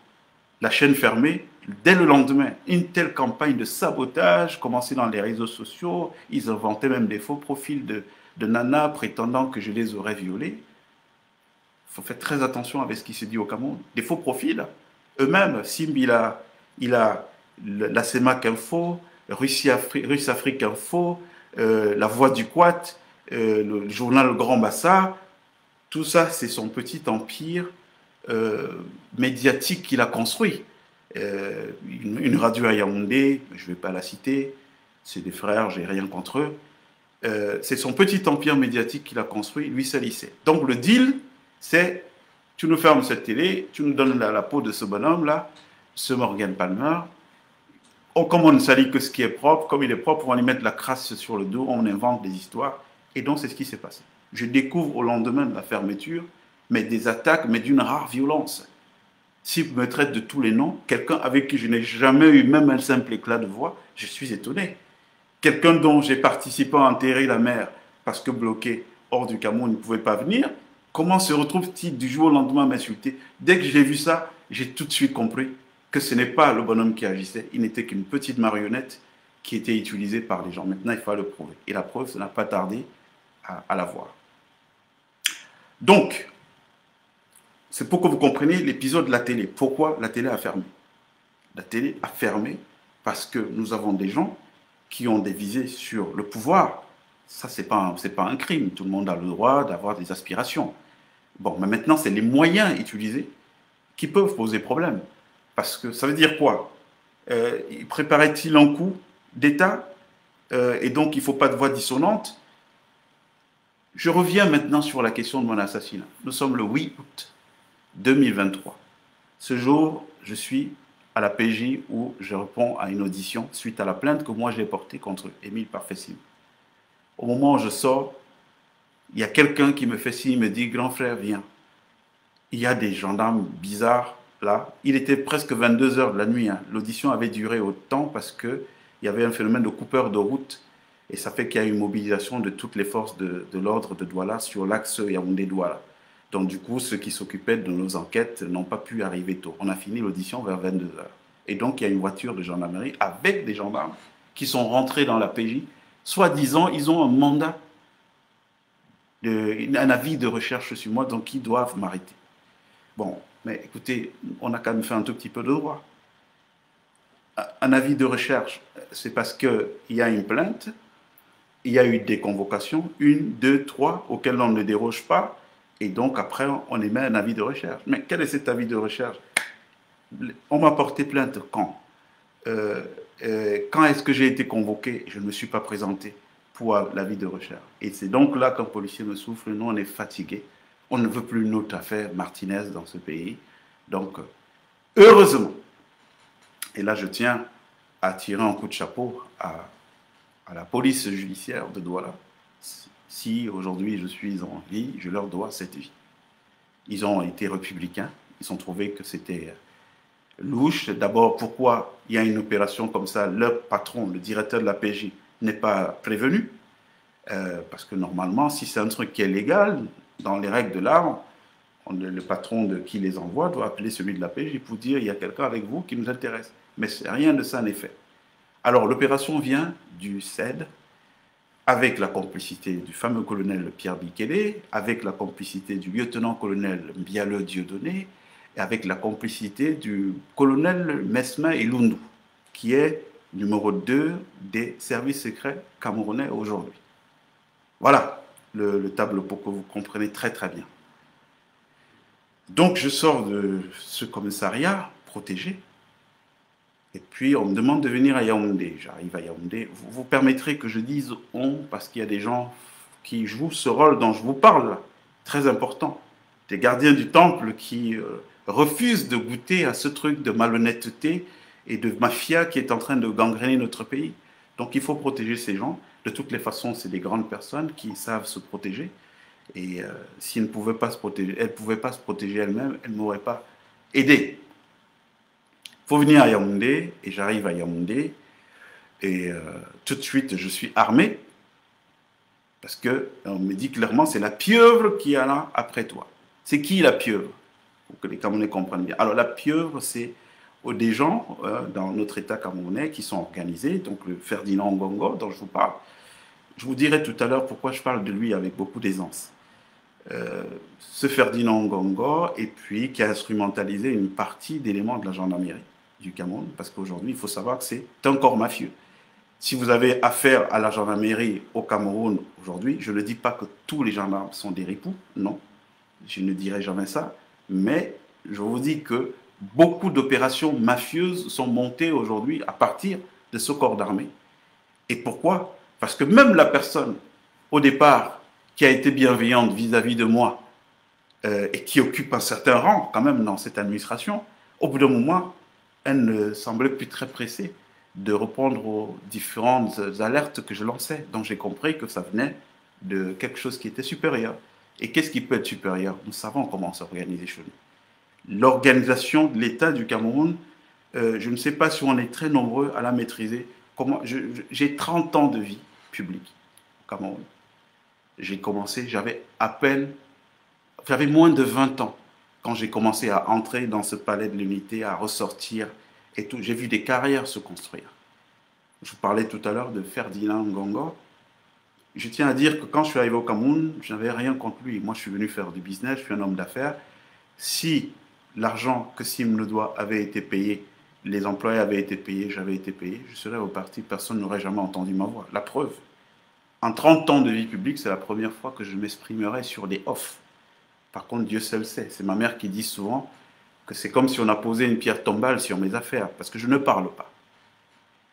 la chaîne fermée, dès le lendemain, une telle campagne de sabotage commençait dans les réseaux sociaux. Ils inventaient même des faux profils de nanas prétendant que je les aurais violées. Il faut faire très attention avec ce qui se dit au Cameroun. Des faux profils, eux-mêmes, Simbi, il a la CEMAC Info, Russe Afrique Info, La Voix du Quat, le journal Grand Bassa, tout ça, c'est son petit empire médiatique qu'il a construit. Une radio à Yaoundé, je ne vais pas la citer, c'est des frères, j'ai rien contre eux. C'est son petit empire médiatique qu'il a construit, lui seul il sait. Donc le deal, c'est tu nous fermes cette télé, tu nous donnes la peau de ce bonhomme-là, ce Morgan Palmer. Comme on ne salit que ce qui est propre, comme il est propre, on va lui mettre la crasse sur le dos, on invente des histoires. Et donc c'est ce qui s'est passé. Je découvre au lendemain de la fermeture, mais des attaques, mais d'une rare violence. S'il me traite de tous les noms, quelqu'un avec qui je n'ai jamais eu même un simple éclat de voix, je suis étonné. Quelqu'un dont j'ai participé à enterrer la mère parce que bloqué hors du Cameroun, il ne pouvait pas venir, comment se retrouve-t-il du jour au lendemain à m'insulter? Dès que j'ai vu ça, j'ai tout de suite compris que ce n'est pas le bonhomme qui agissait, il n'était qu'une petite marionnette qui était utilisée par les gens. Maintenant, il faut le prouver. Et la preuve, ça n'a pas tardé à la voir. Donc, c'est pour que vous compreniez l'épisode de la télé. Pourquoi la télé a fermé? La télé a fermé parce que nous avons des gens qui ont des visées sur le pouvoir. Ça, c'est pas un crime. Tout le monde a le droit d'avoir des aspirations. Bon, mais maintenant, c'est les moyens utilisés qui peuvent poser problème. Parce que ça veut dire quoi? Préparait-il un coup d'État et donc il ne faut pas de voix dissonante? Je reviens maintenant sur la question de mon assassinat. Nous sommes le 8 août 2023. Ce jour, je suis à la PJ où je réponds à une audition suite à la plainte que moi j'ai portée contre Émile Parfessim. Au moment où je sors, il y a quelqu'un qui me fait signe, me dit « Grand frère, viens ». Il y a des gendarmes bizarres là, il était presque 22 heures de la nuit. Hein. L'audition avait duré autant parce qu'il y avait un phénomène de coupeur de route. Et ça fait qu'il y a une mobilisation de toutes les forces de l'ordre de Douala sur l'axe Yaoundé-Douala. Donc du coup, ceux qui s'occupaient de nos enquêtes n'ont pas pu arriver tôt. On a fini l'audition vers 22 heures. Et donc, il y a une voiture de gendarmerie avec des gendarmes qui sont rentrés dans la PJ. Soi-disant, ils ont un mandat, un avis de recherche sur moi, donc ils doivent m'arrêter. Bon, mais écoutez, on a quand même fait un tout petit peu de droit. Un avis de recherche, c'est parce qu'il y a une plainte, il y a eu des convocations, 1, 2, 3, auxquelles on ne déroge pas, et donc après, on émet un avis de recherche. Mais quel est cet avis de recherche? On m'a porté plainte quand quand est-ce que j'ai été convoqué? Je ne me suis pas présenté pour l'avis de recherche. Et c'est donc là qu'un policier me souffle, nous on est fatigué, on ne veut plus notre affaire Martinez dans ce pays. Donc, heureusement, et là je tiens à tirer un coup de chapeau à la police judiciaire de Douala. Si aujourd'hui je suis en vie, je leur dois cette vie. Ils ont été républicains, ils ont trouvé que c'était louche. D'abord, pourquoi il y a une opération comme ça, leur patron, le directeur de la PJ, n'est pas prévenu? Parce que normalement, si c'est un truc qui est légal, dans les règles de l'art, le patron de qui les envoie doit appeler celui de la PJ pour dire il y a quelqu'un avec vous qui nous intéresse. Mais rien de ça n'est fait. Alors l'opération vient du CED avec la complicité du fameux colonel Pierre Bikele, avec la complicité du lieutenant-colonel Mbiale Dieudonné, et avec la complicité du colonel Mesma Ilundu, qui est numéro 2 des services secrets camerounais aujourd'hui. Voilà le tableau pour que vous compreniez très très bien. Donc je sors de ce commissariat protégé, et puis on me demande de venir à Yaoundé. J'arrive à Yaoundé. Vous permettrez que je dise on, parce qu'il y a des gens qui jouent ce rôle dont je vous parle, très important. Des gardiens du temple qui refusent de goûter à ce truc de malhonnêteté et de mafia qui est en train de gangréner notre pays. Donc il faut protéger ces gens. De toutes les façons, c'est des grandes personnes qui savent se protéger. Et s'ils ne pouvaient pas se protéger, elles ne pouvaient pas se protéger elles-mêmes, elles ne m'auraient pas aidé. Il faut venir à Yaoundé, et j'arrive à Yaoundé, et tout de suite, je suis armé, parce qu'on me dit clairement, c'est la pieuvre qui est là après toi. C'est qui la pieuvre? Pour que les Camerounais comprennent bien. Alors la pieuvre, c'est des gens dans notre État camerounais qui sont organisés, donc le Ferdinand Ngongo dont je vous parle. Je vous dirai tout à l'heure pourquoi je parle de lui avec beaucoup d'aisance. Ce Ferdinand Ngongo, et puis qui a instrumentalisé une partie d'éléments de la gendarmerie du Cameroun, parce qu'aujourd'hui, il faut savoir que c'est un corps mafieux. Si vous avez affaire à la gendarmerie au Cameroun aujourd'hui, je ne dis pas que tous les gendarmes sont des ripoux, non, je ne dirai jamais ça, mais je vous dis que beaucoup d'opérations mafieuses sont montées aujourd'hui à partir de ce corps d'armée. Et pourquoi? Parce que même la personne, au départ, qui a été bienveillante vis-à-vis de moi et qui occupe un certain rang quand même dans cette administration, au bout d'un moment, elle ne semblait plus très pressée de répondre aux différentes alertes que je lançais. Donc j'ai compris que ça venait de quelque chose qui était supérieur. Et qu'est-ce qui peut être supérieur? Nous savons comment s'organiser chez nous. L'organisation de l'État du Cameroun, je ne sais pas si on est très nombreux à la maîtriser. J'ai 30 ans de vie publique au Cameroun. J'ai commencé, j'avais moins de 20 ans quand j'ai commencé à entrer dans ce palais de l'unité, à ressortir et tout. J'ai vu des carrières se construire. Je vous parlais tout à l'heure de Ferdinand Ngongo. Je tiens à dire que quand je suis arrivé au Cameroun, je n'avais rien contre lui. Moi, je suis venu faire du business, je suis un homme d'affaires. Si l'argent que Sim le doit avait été payé, les employés avaient été payés, j'avais été payé, je serais reparti, personne n'aurait jamais entendu ma voix. La preuve, en 30 ans de vie publique, c'est la première fois que je m'exprimerai sur des offs. Par contre, Dieu seul sait. C'est ma mère qui dit souvent que c'est comme si on a posé une pierre tombale sur mes affaires, parce que je ne parle pas.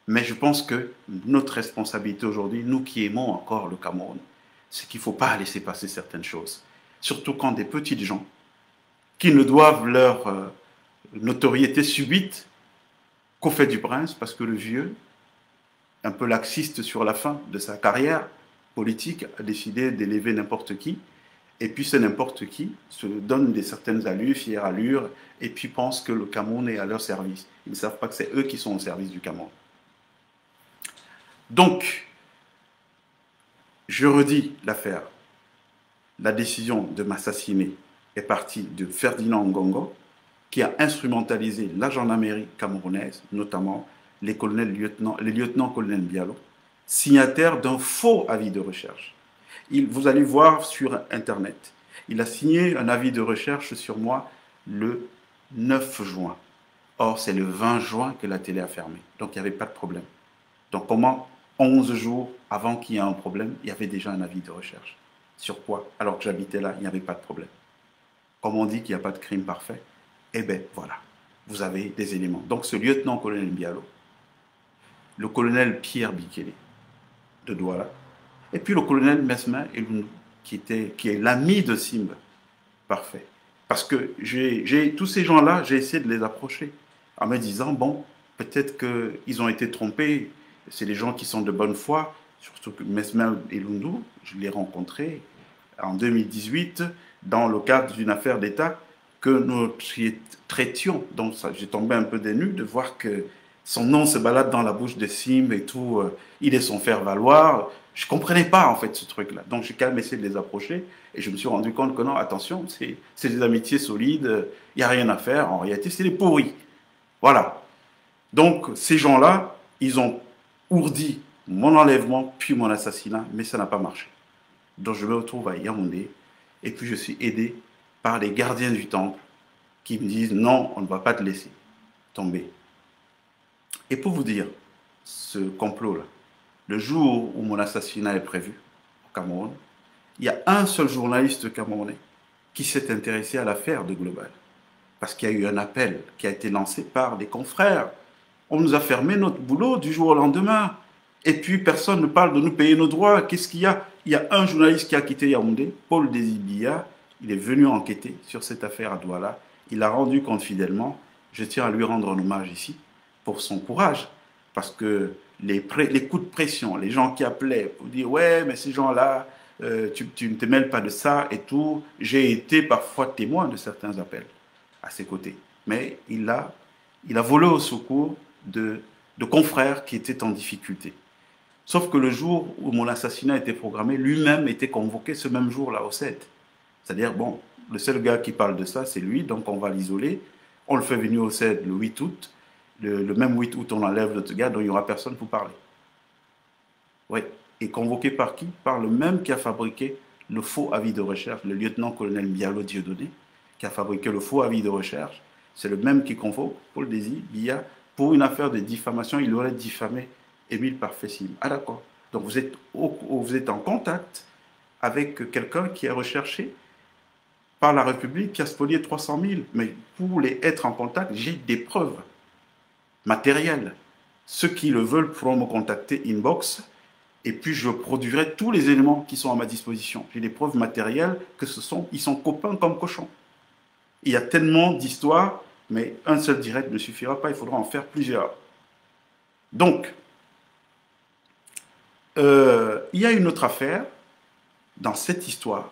Mais je pense que notre responsabilité aujourd'hui, nous qui aimons encore le Cameroun, c'est qu'il ne faut pas laisser passer certaines choses. Surtout quand des petites gens, qui ne doivent leur notoriété subite qu'au fait du prince, parce que le vieux, un peu laxiste sur la fin de sa carrière politique, a décidé d'élever n'importe qui. Et puis c'est n'importe qui, se donne des certaines allures, fières allures, et puis pense que le Cameroun est à leur service. Ils ne savent pas que c'est eux qui sont au service du Cameroun. Donc, je redis l'affaire. La décision de m'assassiner est partie de Ferdinand Ngongo, qui a instrumentalisé la gendarmerie camerounaise, notamment les lieutenants-colonels Bialo, signataires d'un faux avis de recherche. Vous allez voir sur Internet, il a signé un avis de recherche sur moi le 9 juin. Or, c'est le 20 juin que la télé a fermé. Donc, il n'y avait pas de problème. Donc, comment 11 jours avant qu'il y ait un problème, il y avait déjà un avis de recherche. Sur quoi? Alors que j'habitais là, il n'y avait pas de problème. Comme on dit qu'il n'y a pas de crime parfait, eh bien, voilà, vous avez des éléments. Donc, ce lieutenant-colonel Bialo, le colonel Pierre Bikele de Douala, et puis le colonel Mesmin Elundou, qui est l'ami de Simba. Parfait. Parce que tous ces gens-là, j'ai essayé de les approcher en me disant, bon, peut-être qu'ils ont été trompés, c'est des gens qui sont de bonne foi, surtout que Mesmin Elundou, je l'ai rencontré en 2018 dans le cadre d'une affaire d'État que nous traitions. Donc j'ai tombé un peu des nues de voir que son nom se balade dans la bouche de Sim et tout, il est son faire-valoir. Je ne comprenais pas en fait ce truc-là. Donc j'ai quand même essayé de les approcher et je me suis rendu compte que non, attention, c'est des amitiés solides, il n'y a rien à faire. En réalité, c'est des pourris. Voilà. Donc ces gens-là, ils ont ourdi mon enlèvement puis mon assassinat, mais ça n'a pas marché. Donc je me retrouve à Yaoundé et puis je suis aidé par les gardiens du temple qui me disent non, on ne va pas te laisser tomber. Et pour vous dire, ce complot-là, le jour où mon assassinat est prévu au Cameroun, il y a un seul journaliste camerounais qui s'est intéressé à l'affaire de Global. Parce qu'il y a eu un appel qui a été lancé par des confrères. On nous a fermé notre boulot du jour au lendemain. Et puis personne ne parle de nous payer nos droits. Qu'est-ce qu'il y a? Il y a un journaliste qui a quitté Yaoundé, Paul Désibia. Il est venu enquêter sur cette affaire à Douala. Il a rendu compte fidèlement. Je tiens à lui rendre un hommage ici pour son courage. Parce que les coups de pression, les gens qui appelaient pour dire « Ouais, mais ces gens-là, tu ne te mêles pas de ça et tout ». J'ai été parfois témoin de certains appels à ses côtés. Mais il a volé au secours de confrères qui étaient en difficulté. Sauf que le jour où mon assassinat était programmé, lui-même était convoqué ce même jour-là au CED. C'est-à-dire, bon, le seul gars qui parle de ça, c'est lui, donc on va l'isoler. On le fait venir au CED le 8 août. Le même 8 août, on enlève l'autre gars, donc il n'y aura personne pour parler. Oui. Et convoqué par qui? Par le même qui a fabriqué le faux avis de recherche, le lieutenant-colonel Bialo Dieudonné, qui a fabriqué le faux avis de recherche. C'est le même qui convoque Paul Désibia pour une affaire de diffamation. Il aurait diffamé Émile Parfait-Sim. Ah d'accord. Donc vous êtes en contact avec quelqu'un qui est recherché par la République, qui a spolié 300 000. Mais pour être en contact, j'ai des preuves matérielles. Ceux qui le veulent pourront me contacter inbox et puis je produirai tous les éléments qui sont à ma disposition. J'ai des preuves matérielles que ils sont copains comme cochons. Il y a tellement d'histoires, mais un seul direct ne suffira pas, il faudra en faire plusieurs. Donc, il y a une autre affaire dans cette histoire.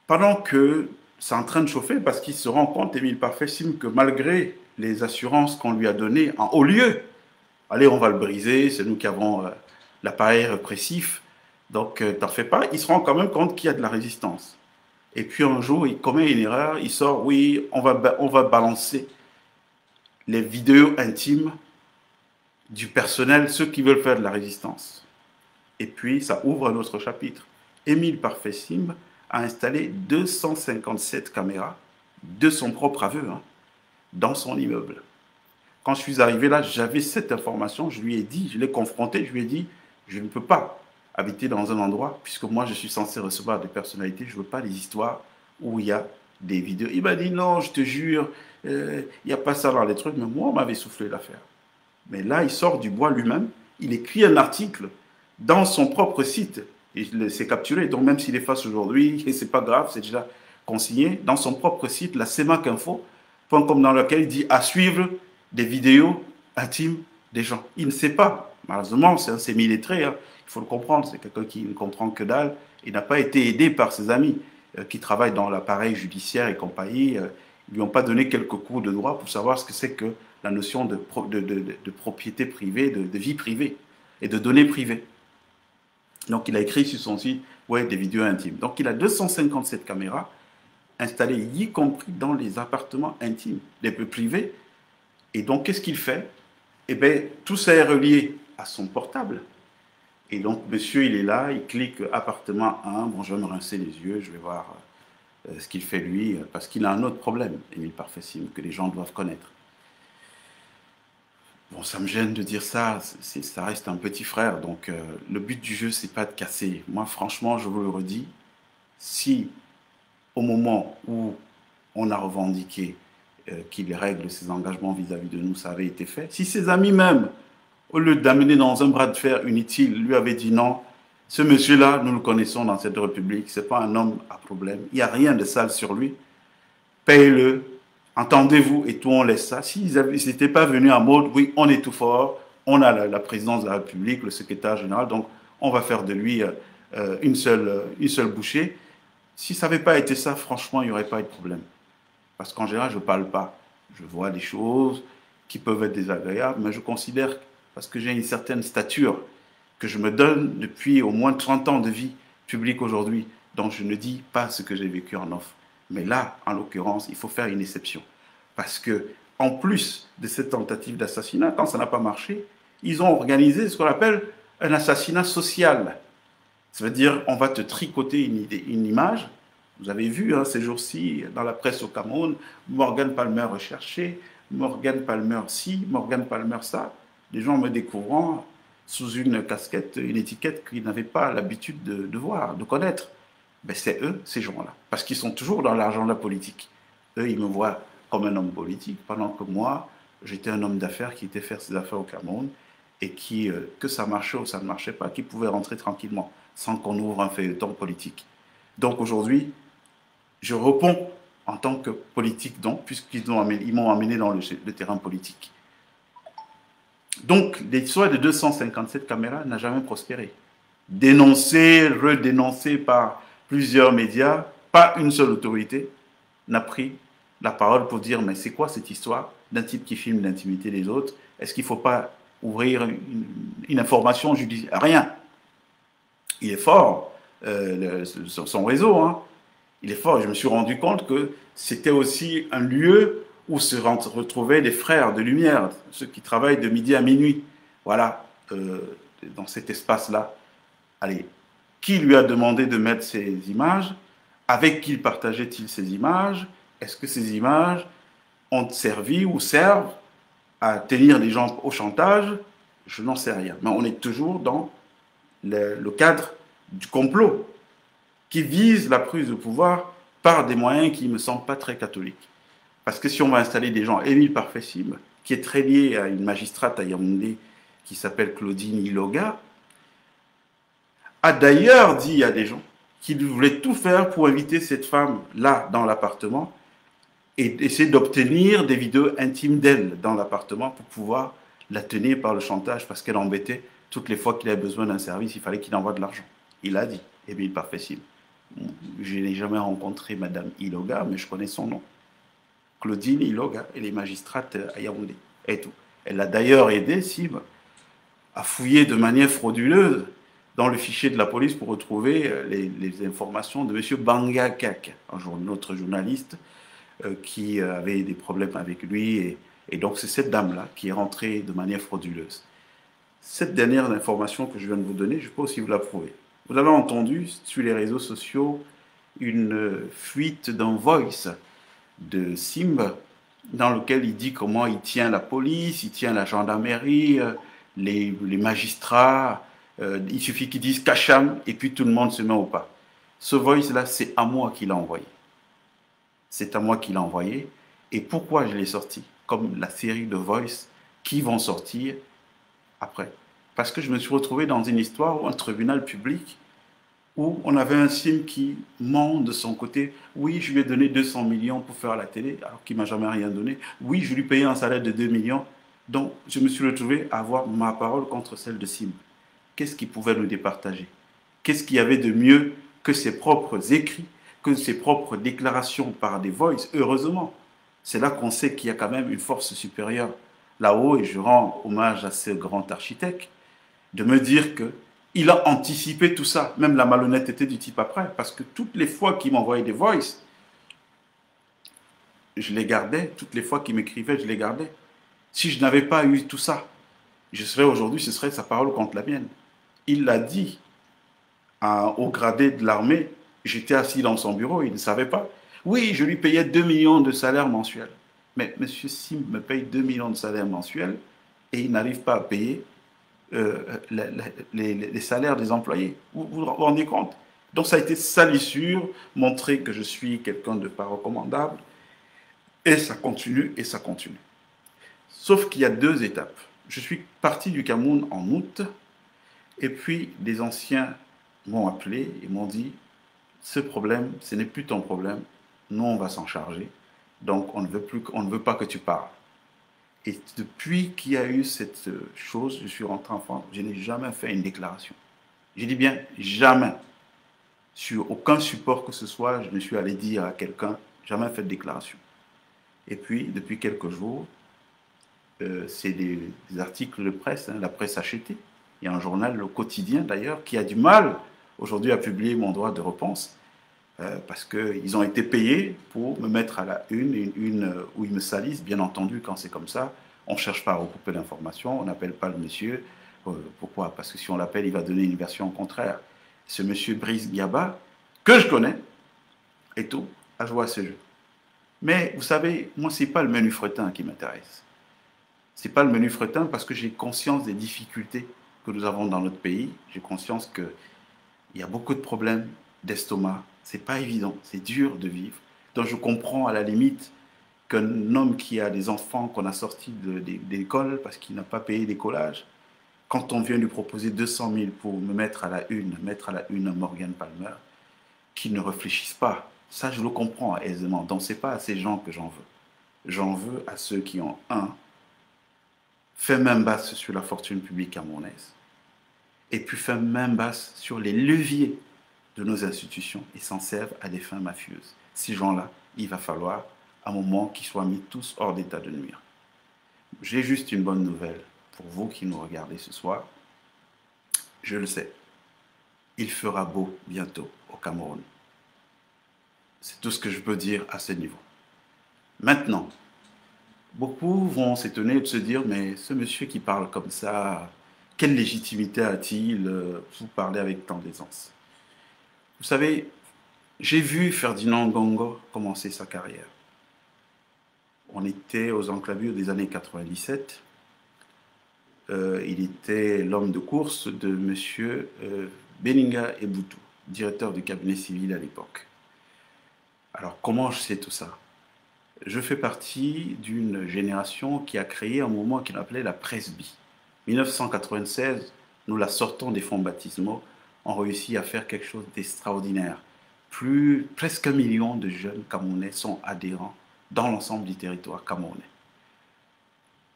Pendant que c'est en train de chauffer, parce qu'il se rend compte, Émile Parfait-Sim, que malgré les assurances qu'on lui a données en haut lieu, allez, on va le briser, c'est nous qui avons l'appareil répressif, donc t'en fais pas, il se rend quand même compte qu'il y a de la résistance. Et puis un jour, il commet une erreur, il sort, oui, on va balancer les vidéos intimes du personnel, ceux qui veulent faire de la résistance. Et puis, ça ouvre un autre chapitre. Émile Parfait-Sim a installé 257 caméras, de son propre aveu, dans son immeuble. Quand je suis arrivé là, j'avais cette information, je lui ai dit, je l'ai confronté, je lui ai dit, je ne peux pas habiter dans un endroit, puisque moi je suis censé recevoir des personnalités, je ne veux pas des histoires où il y a des vidéos. Il m'a dit, non, je te jure, il n'y a pas ça dans les trucs, mais moi on m'avait soufflé l'affaire. Mais là, il sort du bois lui-même, il écrit un article dans son propre site, il s'est capturé, donc même s'il efface aujourd'hui, et c'est pas grave, c'est déjà consigné, dans son propre site, la CEMAC-info.com, dans lequel il dit à suivre des vidéos intimes des gens. Il ne sait pas Malheureusement, c'est un semi-lettré, hein. Il faut le comprendre. C'est quelqu'un qui ne comprend que dalle. Il n'a pas été aidé par ses amis qui travaillent dans l'appareil judiciaire et compagnie. Ils lui ont pas donné quelques cours de droit pour savoir ce que c'est que la notion de propriété privée, de vie privée et de données privées. Donc, il a écrit sur son site, ouais, des vidéos intimes. Donc, il a 257 caméras installées, y compris dans les appartements intimes, les peu privés. Et donc, qu'est-ce qu'il fait? Eh bien, tout ça est relié à son portable. Et donc, monsieur, il est là, il clique appartement 1. Bon, je vais me rincer les yeux, je vais voir ce qu'il fait lui, parce qu'il a un autre problème, Émile Parfessim, que les gens doivent connaître. Bon, ça me gêne de dire ça, ça reste un petit frère, donc le but du jeu, c'est pas de casser. Moi, franchement, je vous le redis, si au moment où on a revendiqué qu'il règle ses engagements vis-à-vis de nous, ça avait été fait, si ses amis même, au lieu d'amener dans un bras de fer inutile, lui avaient dit non, ce monsieur-là, nous le connaissons dans cette République, c'est pas un homme à problème, il n'y a rien de sale sur lui, paye-le, entendez-vous, et tout, on laisse ça. S'ils n'étaient pas venus en mode, oui, on est tout fort, on a la présidence de la République, le secrétaire général, donc on va faire de lui une seule bouchée. Si ça n'avait pas été ça, franchement, il n'y aurait pas eu de problème. Parce qu'en général, je ne parle pas. Je vois des choses qui peuvent être désagréables, mais je considère, parce que j'ai une certaine stature que je me donne depuis au moins 30 ans de vie publique aujourd'hui, donc je ne dis pas ce que j'ai vécu en off. Mais là, en l'occurrence, il faut faire une exception. Parce que, en plus de cette tentative d'assassinat, quand ça n'a pas marché, ils ont organisé ce qu'on appelle un assassinat social. Ça veut dire, on va te tricoter une image. Vous avez vu hein, ces jours-ci, dans la presse au Cameroun, Morgan Palmer recherché, Morgan Palmer ci, Morgan Palmer ça. Les gens me découvrant sous une casquette, une étiquette qu'ils n'avaient pas l'habitude de voir, de connaître. Ben c'est eux, ces gens-là. Parce qu'ils sont toujours dans l'argent de la politique. Eux, ils me voient comme un homme politique, pendant que moi, j'étais un homme d'affaires qui était faire ses affaires au Cameroun et qui, que ça marchait ou ça ne marchait pas, qui pouvait rentrer tranquillement, sans qu'on ouvre un feuilleton politique. Donc aujourd'hui, je réponds en tant que politique, donc, puisqu'ils m'ont amené dans le terrain politique. Donc, l'histoire de 257 caméras n'a jamais prospéré. Dénoncé, redénoncé par plusieurs médias, pas une seule autorité n'a pris la parole pour dire mais c'est quoi cette histoire d'un type qui filme l'intimité des autres? Est-ce qu'il ne faut pas ouvrir une information judiciaire? Rien. Il est fort, son réseau, hein. Il est fort. Je me suis rendu compte que c'était aussi un lieu où se retrouvaient les frères de lumière, ceux qui travaillent de midi à minuit. Voilà, dans cet espace-là. Allez, qui lui a demandé de mettre ces images? Avec qui partageait-il ces images? Est-ce que ces images ont servi ou servent à tenir les gens au chantage? Je n'en sais rien. Mais on est toujours dans le cadre du complot qui vise la prise de pouvoir par des moyens qui ne me semblent pas très catholiques. Parce que si on va installer des gens, Émile Parfessim, qui est très lié à une magistrate à Yaoundé qui s'appelle Claudine Iloga, a d'ailleurs dit à des gens qu'il voulait tout faire pour inviter cette femme-là dans l'appartement et essayer d'obtenir des vidéos intimes d'elle dans l'appartement pour pouvoir la tenir par le chantage parce qu'elle embêtait toutes les fois qu'il avait besoin d'un service, il fallait qu'il envoie de l'argent. Il a dit, Émile Parfessim. Je n'ai jamais rencontré Madame Iloga, mais je connais son nom. Claudine Iloga, elle est magistrate à Yaoundé et tout. Elle a d'ailleurs aidé Sim à fouiller de manière frauduleuse dans le fichier de la police pour retrouver les informations de M. Banga Kak, un autre journaliste qui avait des problèmes avec lui. Et donc c'est cette dame-là qui est rentrée de manière frauduleuse. Cette dernière information que je viens de vous donner, je ne sais pas si vous la prouvez. Vous avez entendu sur les réseaux sociaux une fuite d'un voice de Simba dans lequel il dit comment il tient la police, il tient la gendarmerie, les magistrats. Il suffit qu'ils disent Kacham et puis tout le monde se met au pas. Ce voice-là, c'est à moi qu'il a envoyé. C'est à moi qu'il a envoyé. Et pourquoi je l'ai sorti? Comme la série de voice qui vont sortir après. Parce que je me suis retrouvé dans une histoire où un tribunal public où on avait un Sim qui ment de son côté. Oui, je lui ai donné 200 millions pour faire la télé, alors qu'il ne m'a jamais rien donné. Oui, je lui payais un salaire de 2 millions. Donc, je me suis retrouvé à avoir ma parole contre celle de Sim. Qu'est-ce qui pouvait nous départager? Qu'est-ce qu'il y avait de mieux que ses propres écrits, que ses propres déclarations par des voices? Heureusement, c'est là qu'on sait qu'il y a quand même une force supérieure là-haut, et je rends hommage à ce grand architecte, de me dire que il a anticipé tout ça, même la malhonnêteté du type après, parce que toutes les fois qu'il m'envoyait des voices, je les gardais, toutes les fois qu'il m'écrivait, je les gardais. Si je n'avais pas eu tout ça, je serais aujourd'hui, ce serait sa parole contre la mienne. Il l'a dit au gradé de l'armée, j'étais assis dans son bureau, il ne savait pas. Oui, je lui payais 2 millions de salaire mensuel. Mais M. Sim me paye 2 millions de salaire mensuel et il n'arrive pas à payer les salaires des employés. Vous rendez compte? Donc ça a été salissure, montrer que je suis quelqu'un de pas recommandable. Et ça continue et ça continue. Sauf qu'il y a 2 étapes. Je suis parti du Cameroun en août et puis des anciens m'ont appelé et m'ont dit, ce problème, ce n'est plus ton problème, nous on va s'en charger, donc on ne veut pas que tu parles. Et depuis qu'il y a eu cette chose, je suis rentré en France, je n'ai jamais fait une déclaration. Je dis bien jamais. Sur aucun support que ce soit, je me suis allé dire à quelqu'un, jamais fait de déclaration. Et puis, depuis quelques jours, c'est des articles de presse, hein, la presse achetée. Il y a un journal, le quotidien d'ailleurs, qui a du mal aujourd'hui à publier mon droit de réponse parce qu'ils ont été payés pour me mettre à la une où ils me salissent. Bien entendu, quand c'est comme ça, on ne cherche pas à recouper l'information, on n'appelle pas le monsieur. Pourquoi? Parce que si on l'appelle, il va donner une version contraire. Ce monsieur Brice Gaba, que je connais, et tout, a joué à ce jeu. Mais vous savez, moi, ce n'est pas le menu fretin qui m'intéresse. Ce n'est pas le menu fretin parce que j'ai conscience des difficultés que nous avons dans notre pays. J'ai conscience qu'il y a beaucoup de problèmes d'estomac. Ce n'est pas évident, c'est dur de vivre. Donc je comprends à la limite qu'un homme qui a des enfants qu'on a sortis d'école parce qu'il n'a pas payé d'écolage, quand on vient lui proposer 200 000 pour me mettre à la une un Morgan Palmer, qu'il ne réfléchisse pas. Ça, je le comprends aisément. Donc, ce n'est pas à ces gens que j'en veux. J'en veux à ceux qui ont, fait main basse sur la fortune publique camerounaise, et puis fait main basse sur les leviers de nos institutions et s'en servent à des fins mafieuses. Ces gens-là, il va falloir, à un moment, qu'ils soient mis tous hors d'état de nuire. J'ai juste une bonne nouvelle pour vous qui nous regardez ce soir. Je le sais, il fera beau bientôt au Cameroun. C'est tout ce que je peux dire à ce niveau. Maintenant, beaucoup vont s'étonner de se dire, mais ce monsieur qui parle comme ça, quelle légitimité a-t-il pour parler avec tant d'aisance? Vous savez, j'ai vu Ferdinand Ngongo commencer sa carrière. On était aux enclavures des années 97. Il était l'homme de course de monsieur Beninga Eboutou, directeur du cabinet civil à l'époque. Alors, comment je sais tout ça? Je fais partie d'une génération qui a créé un mouvement qu'il appelait la Presby. 1996, nous la sortons des fonds baptismaux, on réussit à faire quelque chose d'extraordinaire. Presque 1 million de jeunes Camerounais sont adhérents dans l'ensemble du territoire camerounais.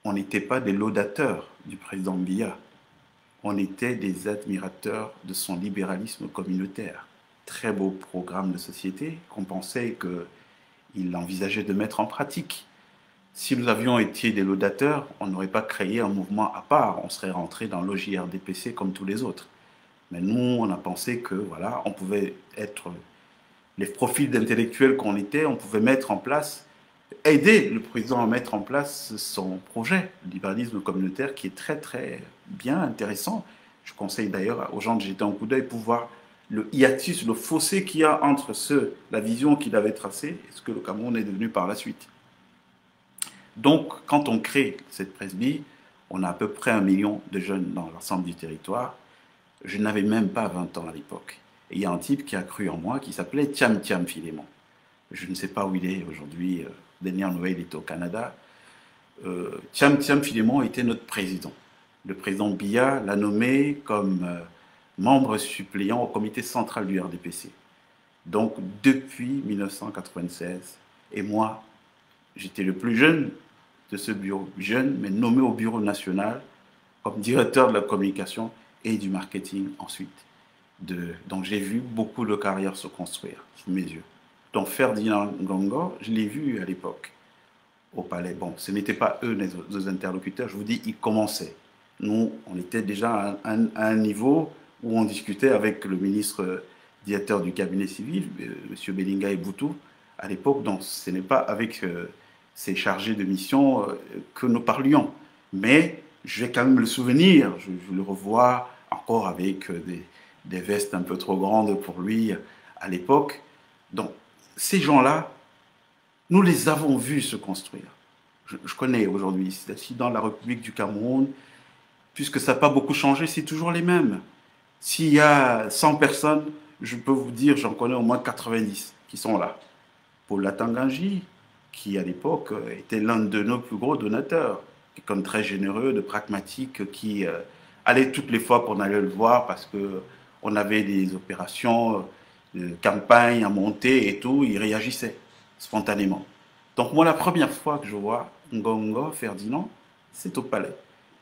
On n'était pas des laudateurs du président Biya, on était des admirateurs de son libéralisme communautaire. Très beau programme de société qu'on pensait qu'il envisageait de mettre en pratique. Si nous avions été des laudateurs, on n'aurait pas créé un mouvement à part, on serait rentré dans l'OJRDPC comme tous les autres. Mais nous, on a pensé que voilà, on pouvait être les profils d'intellectuels qu'on était, on pouvait mettre en place, aider le président à mettre en place son projet, le libéralisme communautaire, qui est très très bien intéressant. Je conseille d'ailleurs aux gens de jeter un coup d'œil pour voir le hiatus, le fossé qu'il y a entre la vision qu'il avait tracée et ce que le Cameroun est devenu par la suite. Donc, quand on crée cette Presby, on a à peu près 1 million de jeunes dans l'ensemble du territoire. Je n'avais même pas 20 ans à l'époque. Et il y a un type qui a cru en moi qui s'appelait Thiam Thiam Filémon. Je ne sais pas où il est aujourd'hui. Dernière nouvelle, il était au Canada. Thiam Thiam Filémon était notre président. Le président Biya l'a nommé comme membre suppléant au comité central du RDPC. Donc, depuis 1996, et moi, j'étais le plus jeune de ce bureau, jeune, mais nommé au bureau national comme directeur de la communication et du marketing ensuite. Donc j'ai vu beaucoup de carrières se construire sous mes yeux. Donc Ferdinand Ngongo, je l'ai vu à l'époque au palais. Bon, ce n'étaient pas eux les interlocuteurs, je vous dis, ils commençaient. Nous, on était déjà à un niveau où on discutait avec le ministre directeur du cabinet civil, M. Belinga Eboutou, à l'époque. Donc ce n'est pas avec ces chargés de mission que nous parlions. Mais j'ai quand même le souvenir, je le revois encore avec des vestes un peu trop grandes pour lui à l'époque. Donc ces gens-là, nous les avons vus se construire. Je connais aujourd'hui, si dans la République du Cameroun, puisque ça n'a pas beaucoup changé, c'est toujours les mêmes. S'il y a 100 personnes, je peux vous dire, j'en connais au moins 90 qui sont là. Paul Latanganji, qui à l'époque était l'un de nos plus gros donateurs, quelqu'un de très généreux, de pragmatique, qui allait toutes les fois qu'on allait le voir parce qu'on avait des opérations de campagne à monter et tout, il réagissait spontanément. Donc moi, la première fois que je vois Ngongo Ferdinand, c'est au palais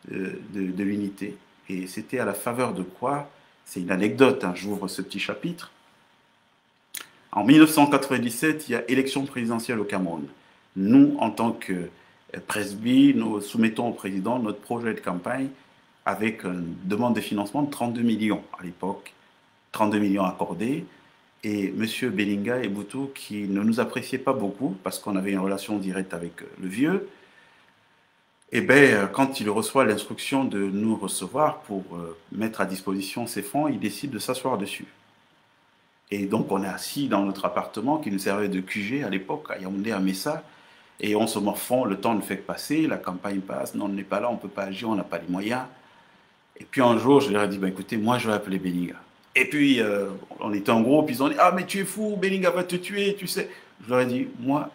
de l'unité. Et c'était à la faveur de quoi? C'est une anecdote, hein, j'ouvre ce petit chapitre. En 1997, il y a élection présidentielle au Cameroun. Nous, en tant que presby, nous soumettons au président notre projet de campagne avec une demande de financement de 32 millions à l'époque, 32 millions accordés. Et M. Belinga Eboutou, qui ne nous appréciait pas beaucoup parce qu'on avait une relation directe avec le vieux, et bien, quand il reçoit l'instruction de nous recevoir pour mettre à disposition ces fonds, il décide de s'asseoir dessus. Et donc, on est assis dans notre appartement qui nous servait de QG à l'époque, à Yaoundé, à Messa, et on se morfond, le temps ne fait que passer, la campagne passe, non, on n'est pas là, on ne peut pas agir, on n'a pas les moyens. Et puis un jour, je leur ai dit, bah, écoutez, moi, je vais appeler Belinga. Et puis, on était en groupe, ils ont dit, ah, mais tu es fou, Belinga va te tuer, tu sais. Je leur ai dit, moi,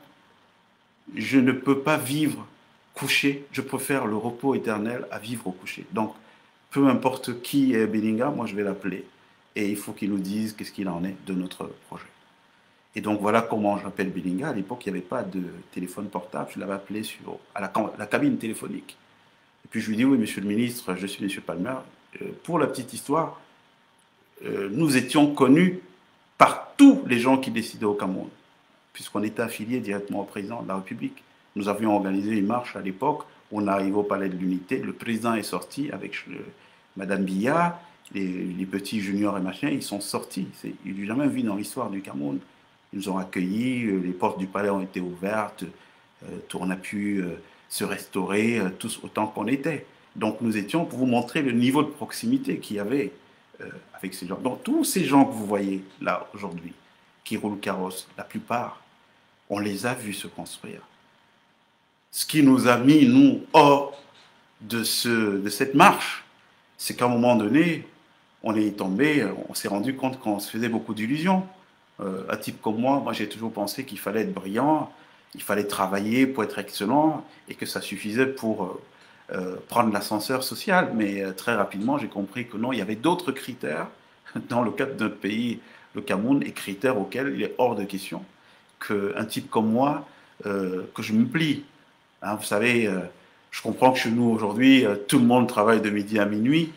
je ne peux pas vivre couché, je préfère le repos éternel à vivre au coucher. Donc, peu importe qui est Belinga, moi, je vais l'appeler. Et il faut qu'il nous dise qu'est-ce qu'il en est de notre projet. Et donc, voilà comment j'appelle Belinga. À l'époque, il n'y avait pas de téléphone portable. Je l'avais appelé à la cabine téléphonique. Et puis, je lui dis, oui, monsieur le ministre, je suis monsieur Palmer. Pour la petite histoire, nous étions connus par tous les gens qui décidaient au Cameroun, puisqu'on était affiliés directement au président de la République. Nous avions organisé une marche à l'époque, on arrive au palais de l'Unité, le président est sorti avec Madame Biya, les petits juniors et machin, ils sont sortis. Il n'y a jamais vu dans l'histoire du Cameroun. Ils nous ont accueillis, les portes du palais ont été ouvertes, on a pu se restaurer tous autant qu'on était. Donc nous étions pour vous montrer le niveau de proximité qu'il y avait avec ces gens. Donc tous ces gens que vous voyez là aujourd'hui, qui roulent carrosse, la plupart, on les a vus se construire. Ce qui nous a mis, nous, hors de cette marche, c'est qu'à un moment donné, on est tombé, on s'est rendu compte qu'on se faisait beaucoup d'illusions. Un type comme moi, j'ai toujours pensé qu'il fallait être brillant, il fallait travailler pour être excellent et que ça suffisait pour prendre l'ascenseur social. Mais très rapidement, j'ai compris que non, il y avait d'autres critères dans le cadre de notre pays, le Cameroun, et critères auxquels il est hors de question qu'un type comme moi, que je me plie. Hein, vous savez, je comprends que chez nous aujourd'hui, tout le monde travaille de midi à minuit,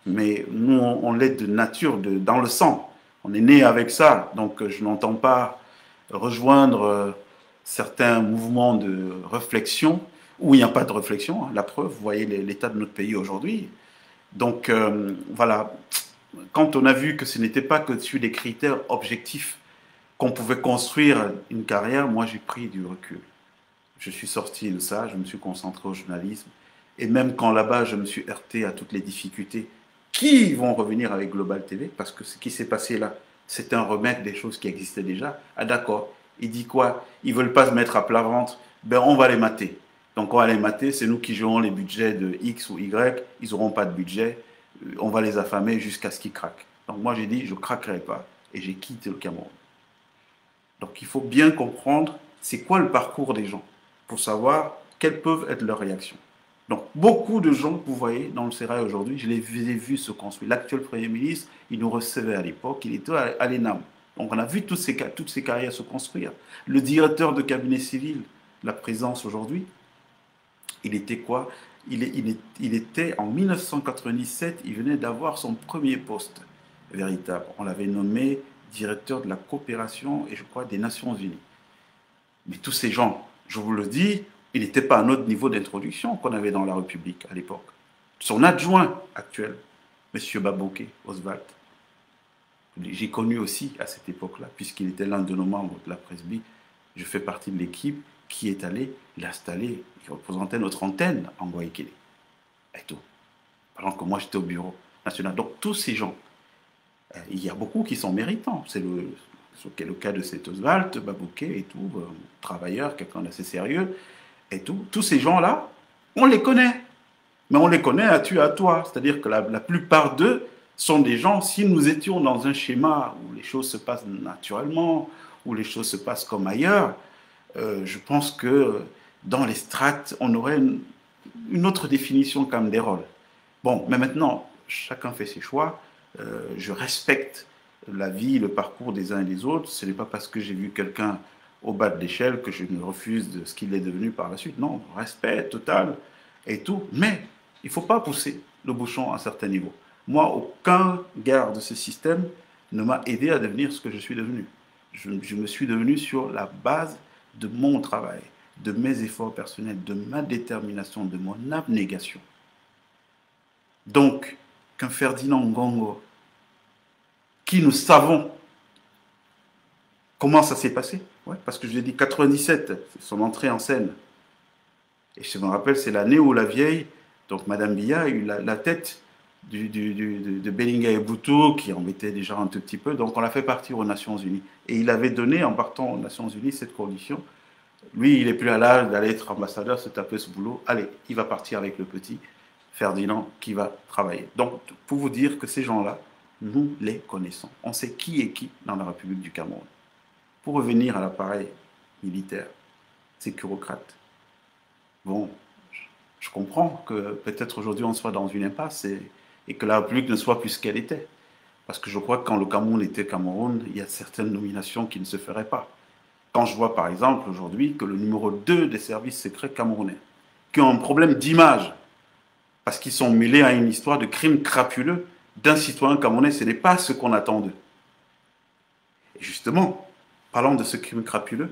mais nous, on l'est de nature, dans le sang. On est né avec ça, donc je n'entends pas rejoindre certains mouvements de réflexion où il n'y a pas de réflexion. Hein, la preuve, vous voyez l'état de notre pays aujourd'hui. Donc voilà, quand on a vu que ce n'était pas que sur des critères objectifs qu'on pouvait construire une carrière, moi j'ai pris du recul. Je suis sorti de ça, je me suis concentré au journalisme. Et même quand là-bas, je me suis heurté à toutes les difficultés qui vont revenir avec Global TV, parce que ce qui s'est passé là, c'est un remake des choses qui existaient déjà. Ah d'accord, il dit quoi? Ils veulent pas se mettre à plat ventre, ben on va les mater. Donc on va les mater, c'est nous qui gérons les budgets de X ou Y, ils n'auront pas de budget, on va les affamer jusqu'à ce qu'ils craquent. Donc moi j'ai dit, je ne craquerai pas, et j'ai quitté le Cameroun. Donc il faut bien comprendre c'est quoi le parcours des gens, pour savoir quelles peuvent être leurs réactions. Donc, beaucoup de gens que vous voyez dans le sérail aujourd'hui, je les ai vus se construire. L'actuel Premier ministre, il nous recevait à l'époque, il était à l'ENAM. Donc, on a vu toutes ces carrières se construire. Le directeur de cabinet civil, la présence aujourd'hui, Il était quoi? Il était en 1997, il venait d'avoir son premier poste véritable. On l'avait nommé directeur de la coopération et je crois des Nations Unies. Mais tous ces gens, je vous le dis, il n'était pas à notre niveau d'introduction qu'on avait dans la République à l'époque. Son adjoint actuel, M. Babouké Oswald, j'ai connu aussi à cette époque-là, puisqu'il était l'un de nos membres de la Presby. Je fais partie de l'équipe qui est allée l'installer. Il représentait notre antenne en Guayaquil. Et tout. Pendant que moi, j'étais au bureau national. Donc, tous ces gens, il y a beaucoup qui sont méritants. C'est le cas de cet Oswald, Babouké et tout, travailleur, quelqu'un d'assez sérieux, et tout. Tous ces gens-là, on les connaît. Mais on les connaît à tu à toi. C'est-à-dire que la plupart d'eux sont des gens, si nous étions dans un schéma où les choses se passent naturellement, où les choses se passent comme ailleurs, je pense que dans les strates, on aurait une autre définition quand même des rôles. Bon, mais maintenant, chacun fait ses choix. Je respecte la vie, le parcours des uns et des autres. Ce n'est pas parce que j'ai vu quelqu'un au bas de l'échelle que je me refuse de ce qu'il est devenu par la suite. Non, respect total et tout. Mais il ne faut pas pousser le bouchon à un certain niveau. Moi, aucun gars de ce système ne m'a aidé à devenir ce que je suis devenu. Je me suis devenu sur la base de mon travail, de mes efforts personnels, de ma détermination, de mon abnégation. Donc, qu'un Ferdinand Ngongo, qui nous savons comment ça s'est passé, ouais, parce que je l'ai dit, 97, c'est son entrée en scène. Et je me rappelle, c'est l'année où la vieille, donc Madame Biya, a eu la tête de Belinga Eboutou, qui en mettait déjà un tout petit peu, donc on l'a fait partir aux Nations Unies. Et il avait donné, en partant aux Nations Unies, cette condition. Lui, il n'est plus à l'âge d'aller être ambassadeur, se taper ce boulot. Allez, il va partir avec le petit Ferdinand qui va travailler. Donc, pour vous dire que ces gens-là, nous les connaissons. On sait qui est qui dans la République du Cameroun. Pour revenir à l'appareil militaire, ces bureaucrates, bon, je comprends que peut-être aujourd'hui on soit dans une impasse et que la République ne soit plus ce qu'elle était. Parce que je crois que quand le Cameroun était Cameroun, il y a certaines nominations qui ne se feraient pas. Quand je vois par exemple aujourd'hui que le numéro 2 des services secrets camerounais, qui ont un problème d'image, parce qu'ils sont mêlés à une histoire de crime crapuleux d'un citoyen camerounais, ce n'est pas ce qu'on attend d'eux. Et justement, parlant de ce crime crapuleux,